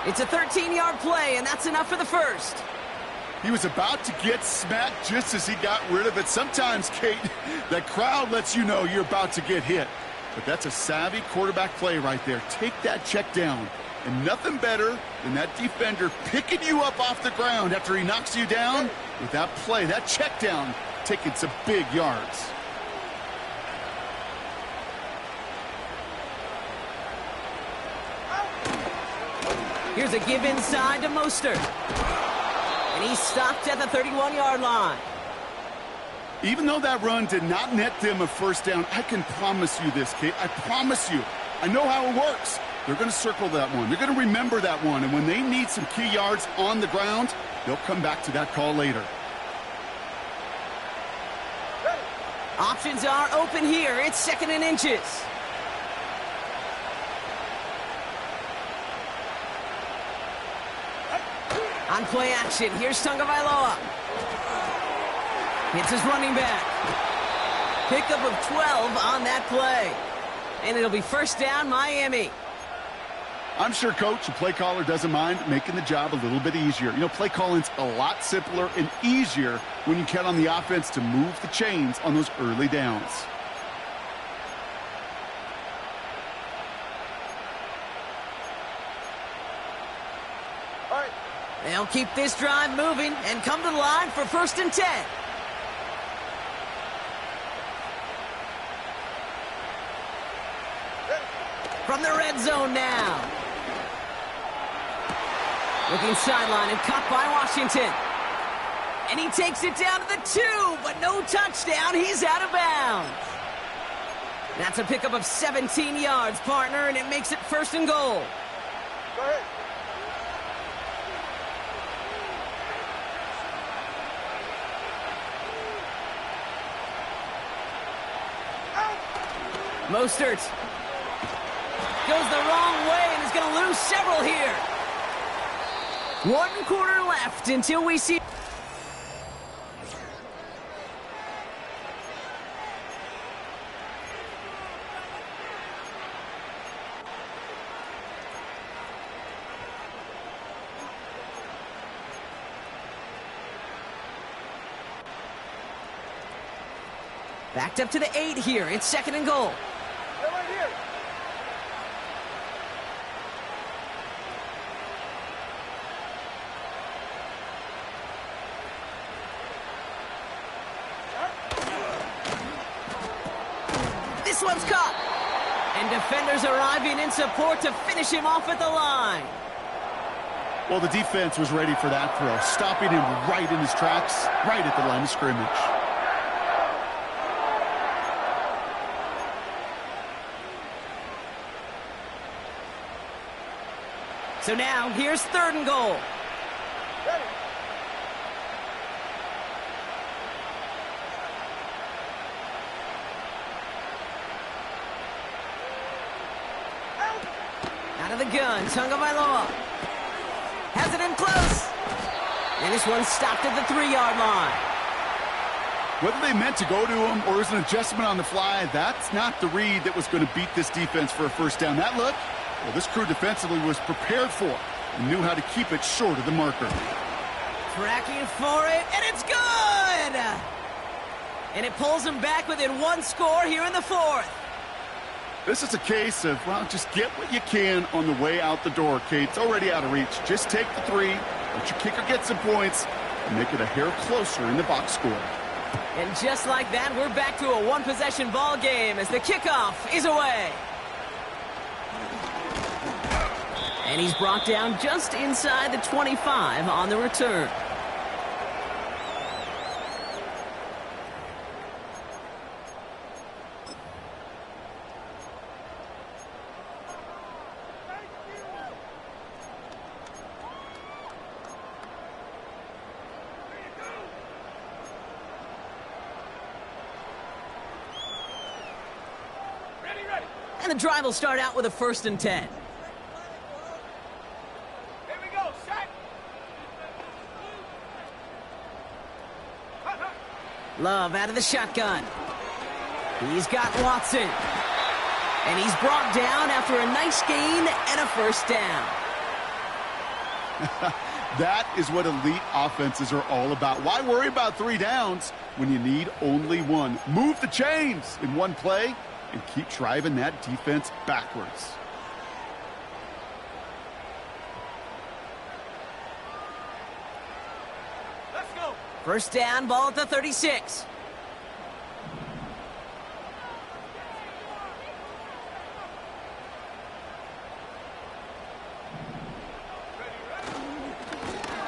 It's a 13-yard play, and that's enough for the first. He was about to get smacked just as he got rid of it. Sometimes, Kate, that crowd lets you know you're about to get hit. But that's a savvy quarterback play right there. Take that check down. And nothing better than that defender picking you up off the ground after he knocks you down with that play, that check down, taking some big yards. Here's a give inside to Mostert. And he's stopped at the 31-yard line. Even though that run did not net them a first down, I can promise you this, Kate. I promise you. I know how it works. They're going to circle that one. They're going to remember that one. And when they need some key yards on the ground, they'll come back to that call later. Options are open here. It's 2nd and inches. On play action, here's Tagovailoa. Hits his running back. Pickup of 12 on that play. And it'll be first down, Miami. I'm sure Coach, the play caller, doesn't mind making the job a little bit easier. You know, play calling's a lot simpler and easier when you count on the offense to move the chains on those early downs. They'll keep this drive moving and come to the line for 1st and 10. From the red zone now. Looking sideline and caught by Washington. And he takes it down to the 2, but no touchdown. He's out of bounds. That's a pickup of 17 yards, partner, and it makes it 1st and goal. Go ahead. Mostert goes the wrong way and is going to lose several here. 1 quarter left until we see... Backed up to the 8 here. It's 2nd and goal. They're right here. This one's caught. And defenders arriving in support to finish him off at the line. Well, the defense was ready for that throw, stopping him right in his tracks, right at the line of scrimmage. So now, here's 3rd and goal. Ready. Out of the gun, Tagovailoa. Has it in close. And this one stopped at the 3-yard line. Whether they meant to go to him or it was an adjustment on the fly, that's not the read that was going to beat this defense for a first down. That look, well, this crew defensively was prepared for it and knew how to keep it short of the marker. Tracking for it, and it's good! And it pulls them back within 1 score here in the 4th. This is a case of, well, just get what you can on the way out the door, Kate. It's already out of reach. Just take the 3, let your kicker get some points, and make it a hair closer in the box score. And just like that, we're back to a 1-possession ball game as the kickoff is away. And he's brought down just inside the 25 on the return. And the drive will start out with a 1st and 10. Here we go. Set. Love out of the shotgun. He's got Watson. And he's brought down after a nice gain and a 1st down. That is what elite offenses are all about. Why worry about 3 downs when you need only 1? Move the chains in 1 play and keep driving that defense backwards. Let's go. 1st down, ball at the 36.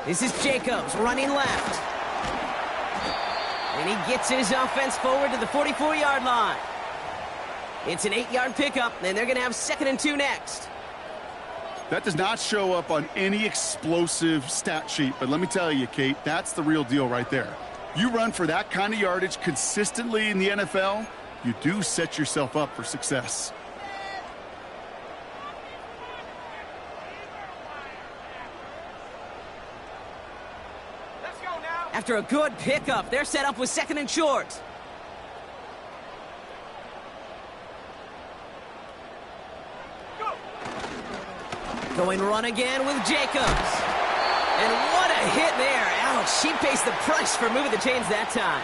This is Jacobs running left. And he gets his offense forward to the 44-yard line. It's an 8-yard pickup, and they're going to have 2nd and 2 next. That does not show up on any explosive stat sheet, but let me tell you, Kate, that's the real deal right there. You run for that kind of yardage consistently in the NFL, you do set yourself up for success. Let's go now. After a good pickup, they're set up with 2nd and short. Going run again with Jacobs. And what a hit there. Ouch, she pays the price for moving the chains that time.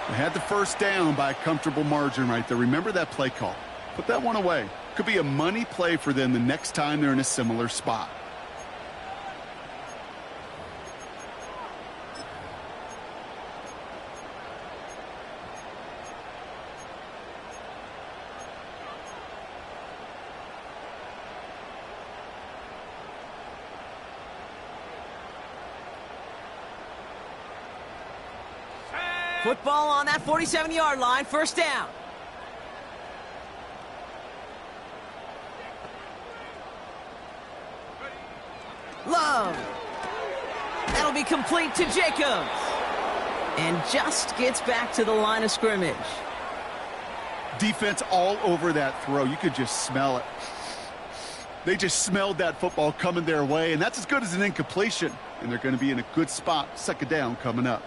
They had the 1st down by a comfortable margin right there. Remember that play call. Put that one away. Could be a money play for them the next time they're in a similar spot. Football on that 47-yard line, 1st down. Love. That'll be complete to Jacobs. And just gets back to the line of scrimmage. Defense all over that throw. You could just smell it. They just smelled that football coming their way, and that's as good as an incompletion. And they're going to be in a good spot, 2nd down coming up.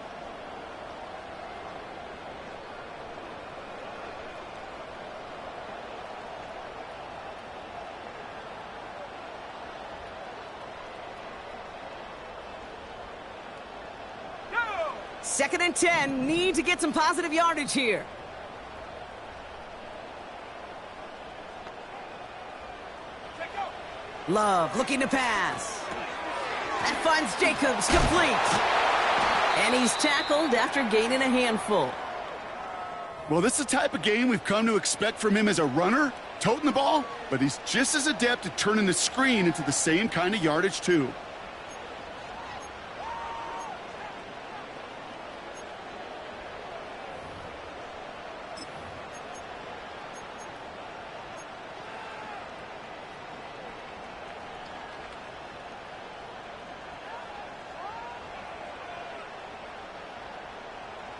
Second and 10, need to get some positive yardage here. Love looking to pass. That finds Jacobs complete. And he's tackled after gaining a handful. Well, this is the type of game we've come to expect from him as a runner, toting the ball, but he's just as adept at turning the screen into the same kind of yardage, too.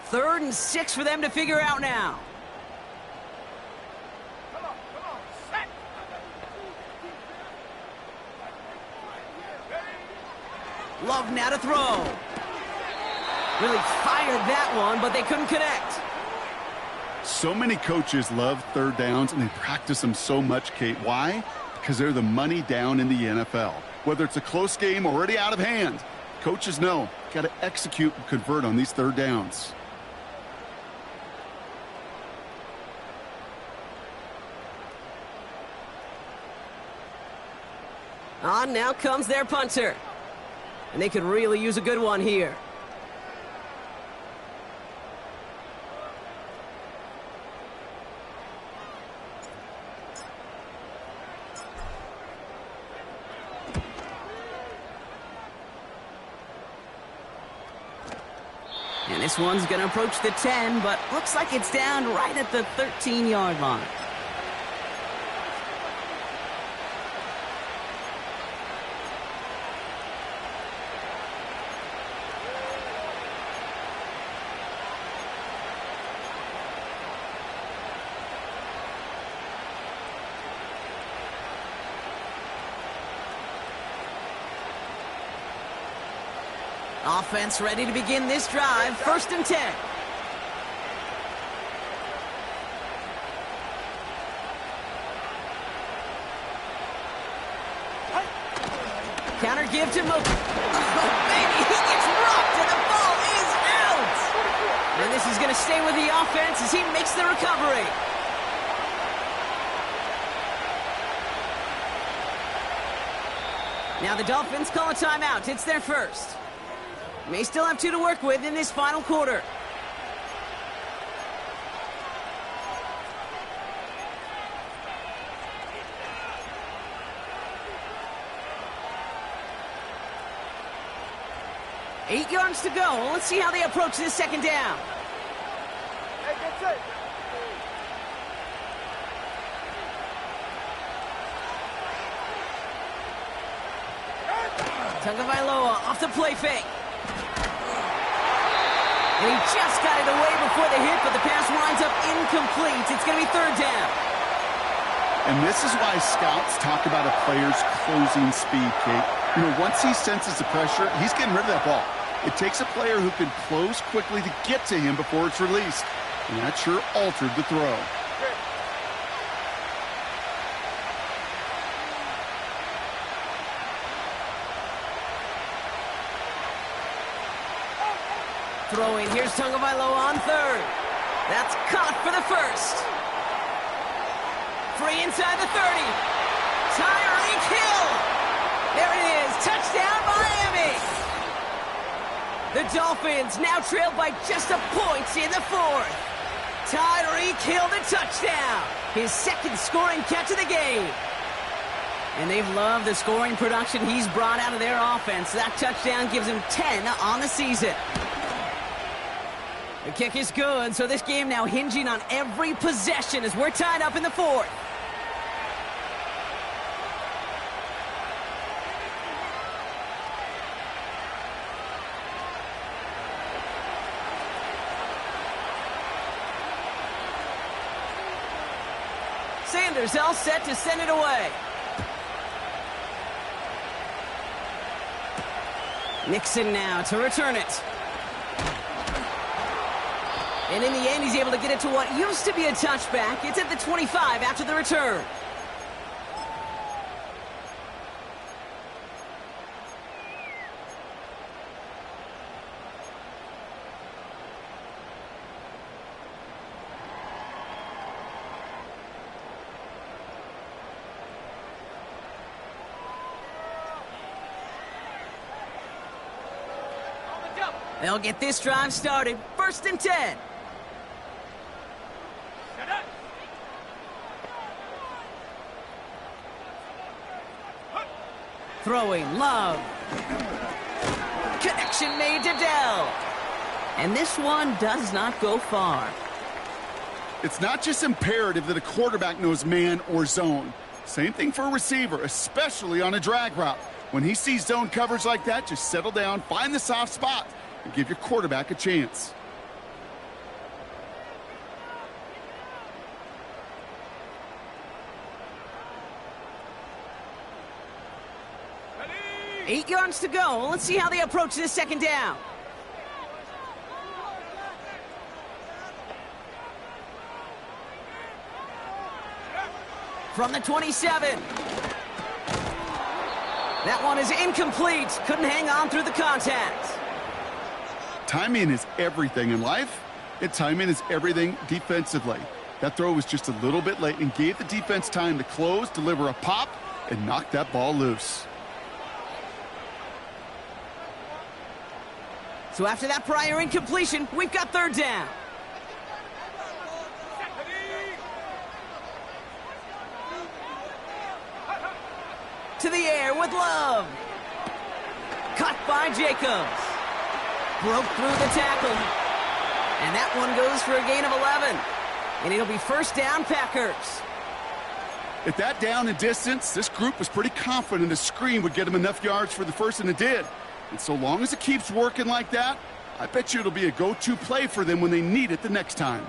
Third and 6 for them to figure out now. Come on, set. Love now to throw. Really fired that one, but they couldn't connect. So many coaches love third downs, and they practice them so much, Kate. Why? Because they're the money down in the NFL. Whether it's a close game already out of hand, coaches know, got to execute and convert on these third downs. On now comes their punter. And they could really use a good one here. And this one's going to approach the 10, but looks like it's down right at the 13-yard line. Offense ready to begin this drive. 1st and 10. Counter give to Mo. Oh, baby, he gets rocked and the ball is out. And this is going to stay with the offense as he makes the recovery. Now the Dolphins call a timeout. It's their first. May still have 2 to work with in this final quarter. Eight yards to go. Let's see how they approach this second down. Hey, get set. Tagovailoa off the play fake. And he just got it away before the hit, but the pass winds up incomplete. It's going to be 3rd down. And this is why scouts talk about a player's closing speed, Kate. You know, once he senses the pressure, he's getting rid of that ball. It takes a player who can close quickly to get to him before it's released. And that sure altered the throw. Throwing, here's Tagovailoa on 3rd. That's caught for the 1st. Free inside the 30. Tyreek Hill. There it is, touchdown Miami. The Dolphins now trail by just a point in the 4th. Tyreek Hill the touchdown. His 2nd scoring catch of the game. And they've loved the scoring production he's brought out of their offense. That touchdown gives him 10 on the season. The kick is good, so this game now hinging on every possession as we're tied up in the 4th. Sanders all set to send it away. Nixon now to return it. And in the end, he's able to get it to what used to be a touchback. It's at the 25 after the return. They'll get this drive started. 1st and 10. Throwing, Love. Connection made to Dell. And this one does not go far. It's not just imperative that a quarterback knows man or zone. Same thing for a receiver, especially on a drag route. When he sees zone coverage like that, just settle down, find the soft spot, and give your quarterback a chance. Ready? 8 yards to go. Let's see how they approach this second down. From the 27. That one is incomplete. Couldn't hang on through the contact. Timing is everything in life, and timing is everything defensively. That throw was just a little bit late and gave the defense time to close, deliver a pop, and knock that ball loose. So after that prior incompletion, we've got third down. To the air with Love. Cut by Jacobs. Broke through the tackle. And that one goes for a gain of 11. And it'll be first down, Packers. At that down and distance, this group was pretty confident a screen would get them enough yards for the first, and it did. And so long as it keeps working like that, I bet you it'll be a go-to play for them when they need it the next time.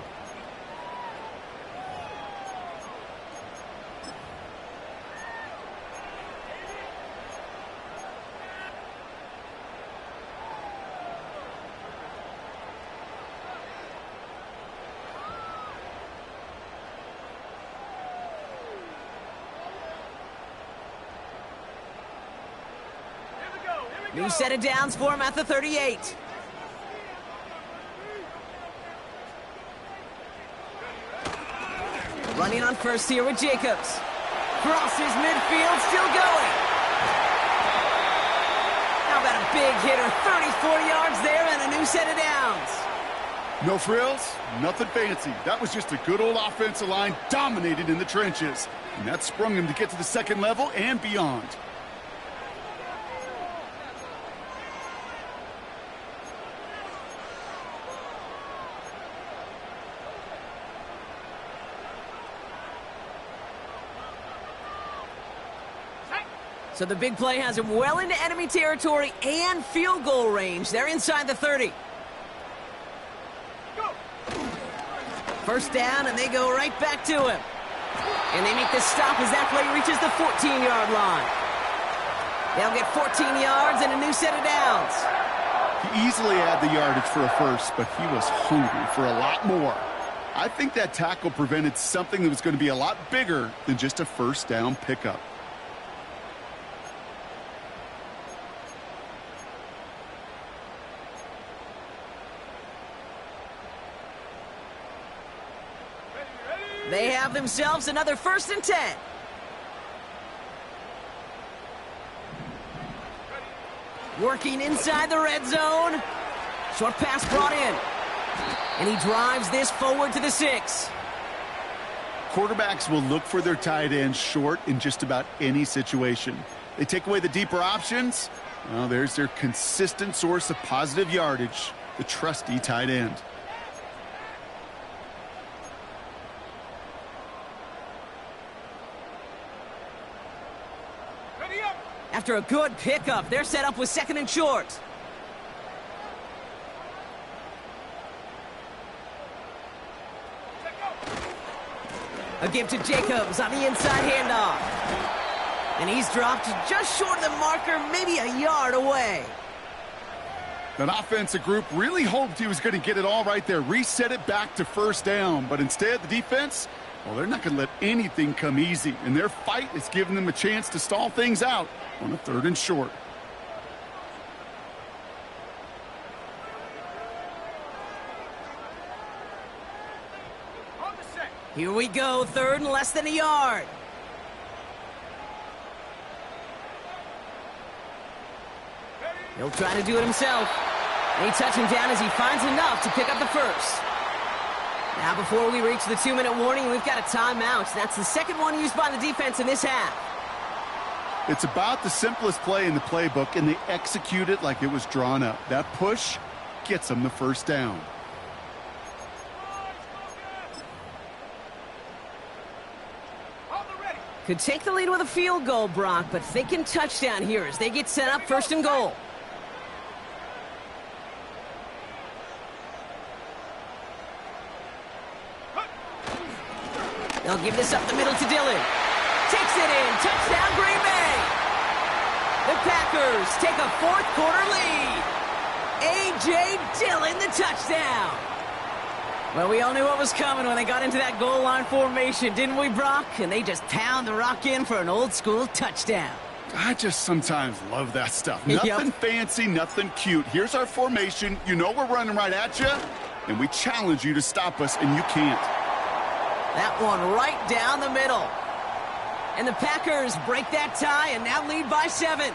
New set of downs for him at the 38. Running on first here with Jacobs. Crosses midfield, still going. How about a big hitter? 34 yards there and a new set of downs. No frills, nothing fancy. That was just a good old offensive line dominated in the trenches. And that sprung him to get to the second level and beyond. So the big play has him well into enemy territory and field goal range. They're inside the 30. Go. First down, and they go right back to him. And they make the stop as that play reaches the 14-yard line. They'll get 14 yards and a new set of downs. He easily had the yardage for a first, but he was hungry for a lot more. I think that tackle prevented something that was going to be a lot bigger than just a first down pickup. They have themselves another 1st and 10. Working inside the red zone. Short pass brought in. And he drives this forward to the 6. Quarterbacks will look for their tight end short in just about any situation. They take away the deeper options. Well, there's their consistent source of positive yardage, the trusty tight end. After a good pickup, they're set up with 2nd and short. A give to Jacobs on the inside handoff. And he's dropped just short of the marker, maybe a yard away. That offensive group really hoped he was going to get it all right there, reset it back to first down. But instead, the defense, well, they're not going to let anything come easy. And their fight is giving them a chance to stall things out on a 3rd and short. On the set. Here we go, 3rd and less than a yard. He'll try to do it himself. They touch him down as he finds enough to pick up the first. Now before we reach the 2-minute warning, we've got a timeout. That's the second one used by the defense in this half. It's about the simplest play in the playbook, and they execute it like it was drawn up. That push gets them the first down. Could take the lead with a field goal, Brock, but thinking touchdown here as they get set up 1st and goal. They'll give this up the middle to Dillon. Takes it in. Touchdown, Green Bay. The Packers take a 4th quarter lead. A.J. Dillon, the touchdown. Well, we all knew what was coming when they got into that goal line formation, didn't we, Brock? And they just pound the rock in for an old-school touchdown. I just sometimes love that stuff. Nothing fancy, nothing cute. Here's our formation. You know we're running right at you, and we challenge you to stop us, and you can't. That one right down the middle. And the Packers break that tie and now lead by 7.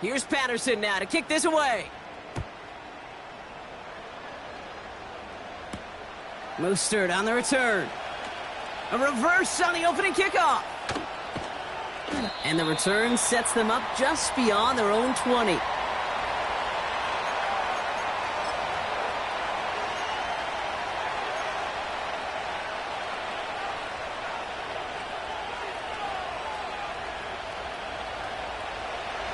Here's Patterson now to kick this away. Mostert on the return. A reverse on the opening kickoff. And the return sets them up just beyond their own 20.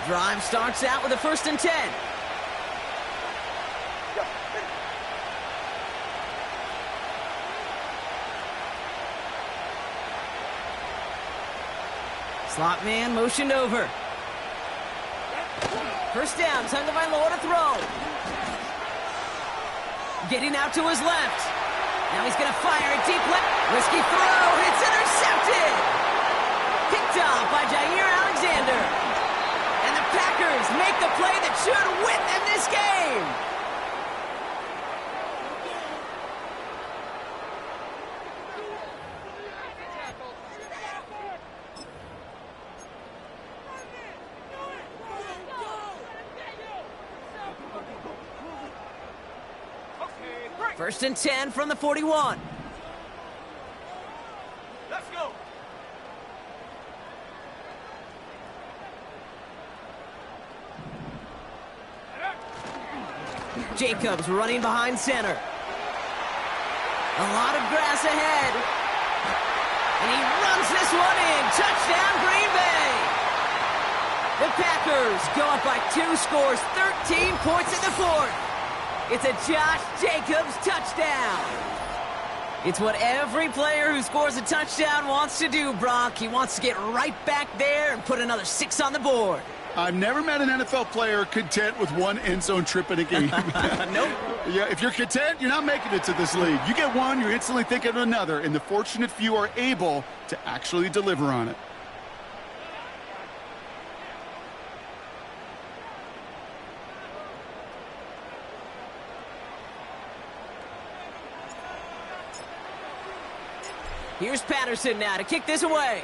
Drive starts out with a 1st and 10. Slot man motioned over. 1st down, Tagovailoa to throw. Getting out to his left. Now he's going to fire it deep left. Risky throw. It's intercepted. Picked off by Jair Alexander. And the Packers make the play that should win them this game. First and 10 from the 41. Let's go. Jacobs running behind center. A lot of grass ahead. And he runs this one in. Touchdown, Green Bay. The Packers go up by 2 scores, 13 points in the 4th. It's a Josh Jacobs touchdown. It's what every player who scores a touchdown wants to do, Brock. He wants to get right back there and put another 6 on the board. I've never met an NFL player content with 1 end zone trip in a game. Nope. Yeah, if you're content, you're not making it to this league. You get one, you're instantly thinking of another, and the fortunate few are able to actually deliver on it. Here's Patterson now to kick this away.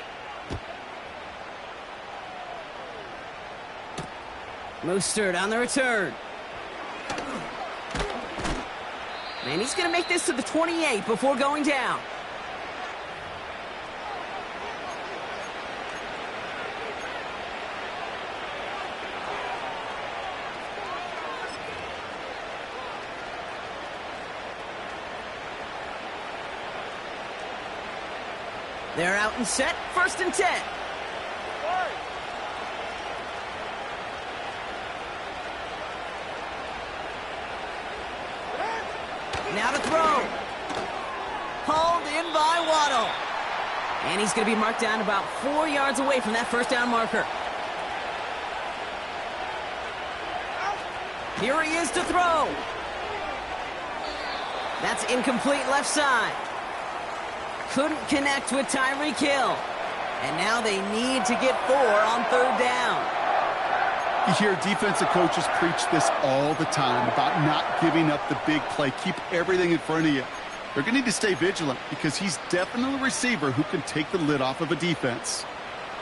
Mostert on the return. And he's going to make this to the 28 before going down. They're out and set, 1st and 10. Now to throw. Hauled in by Waddle. And he's going to be marked down about 4 yards away from that 1st down marker. Here he is to throw. That's incomplete left side. Couldn't connect with Tyreek Hill. And now they need to get 4 on 3rd down. You hear defensive coaches preach this all the time about not giving up the big play. Keep everything in front of you. They're going to need to stay vigilant because he's definitely a receiver who can take the lid off of a defense.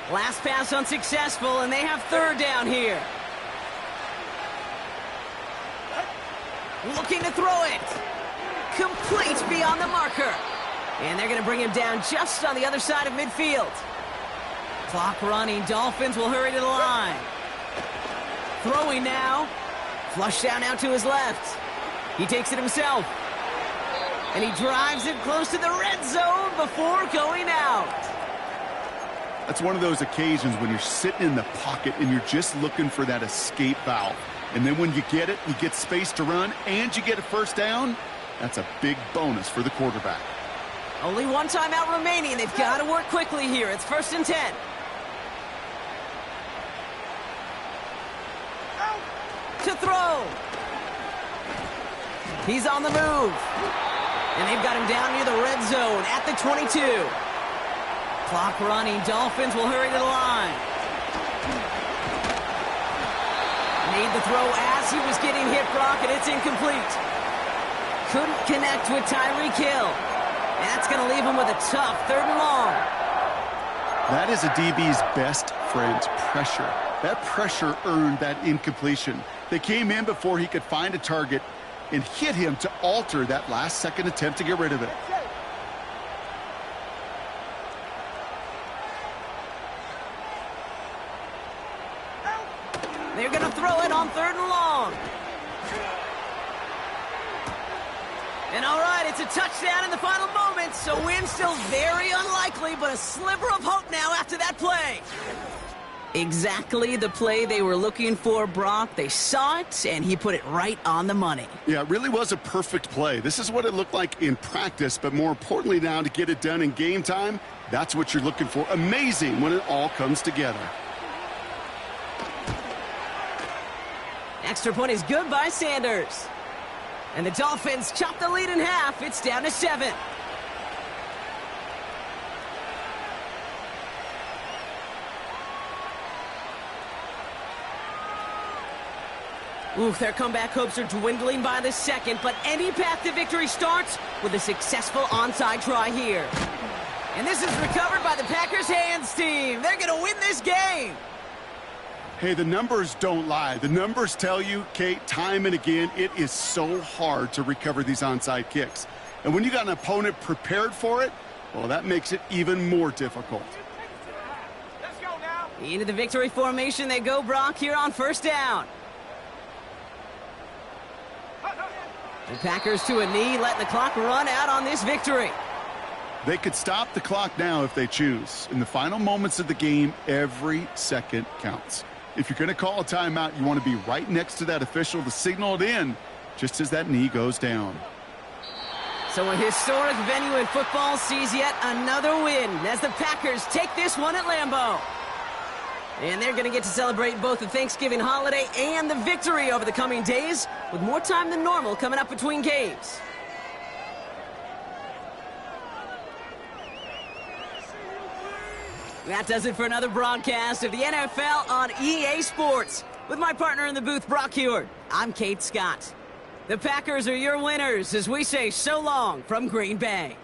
Last pass unsuccessful, and they have 3rd down here. Looking to throw it. Complete beyond the marker. And they're going to bring him down just on the other side of midfield. Clock running. Dolphins will hurry to the line. Throwing now. Flush down out to his left. He takes it himself. And he drives it close to the red zone before going out. That's one of those occasions when you're sitting in the pocket and you're just looking for that escape valve. And then when you get it, you get space to run, and you get a first down. That's a big bonus for the quarterback. Only one timeout remaining. They've got to work quickly here. It's 1st and 10. To throw. He's on the move. And they've got him down near the red zone at the 22. Clock running. Dolphins will hurry to the line. Made the throw as he was getting hit, Brock, and it's incomplete. Couldn't connect with Tyreek Hill. And that's going to leave him with a tough 3rd and long. That is a DB's best friend, pressure. That pressure earned that incompletion. They came in before he could find a target and hit him to alter that last-second attempt to get rid of it. They're going to throw it on 3rd and long. And all right, it's a touchdown in the final moments, so win still very unlikely, but a sliver of hope now after that play. Exactly the play they were looking for, Brock. They saw it, and he put it right on the money. Yeah, it really was a perfect play. This is what it looked like in practice, but more importantly now to get it done in game time, that's what you're looking for. Amazing when it all comes together. Extra point is good by Sanders. And the Dolphins chop the lead in half. It's down to 7. Their comeback hopes are dwindling by the second, but any path to victory starts with a successful onside try here. And this is recovered by the Packers hands team. They're going to win this game. Hey, the numbers don't lie. The numbers tell you, Kate, time and again, it is so hard to recover these onside kicks. And when you got an opponent prepared for it, well, that makes it even more difficult. Let's go now. Into the victory formation they go, Brock, here on 1st down. The Packers to a knee, letting the clock run out on this victory. They could stop the clock now if they choose. In the final moments of the game, every second counts. If you're going to call a timeout, you want to be right next to that official to signal it in just as that knee goes down. So a historic venue in football sees yet another win as the Packers take this one at Lambeau. And they're going to get to celebrate both the Thanksgiving holiday and the victory over the coming days with more time than normal coming up between games. That does it for another broadcast of the NFL on EA Sports. With my partner in the booth, Brock Heward, I'm Kate Scott. The Packers are your winners as we say so long from Green Bay.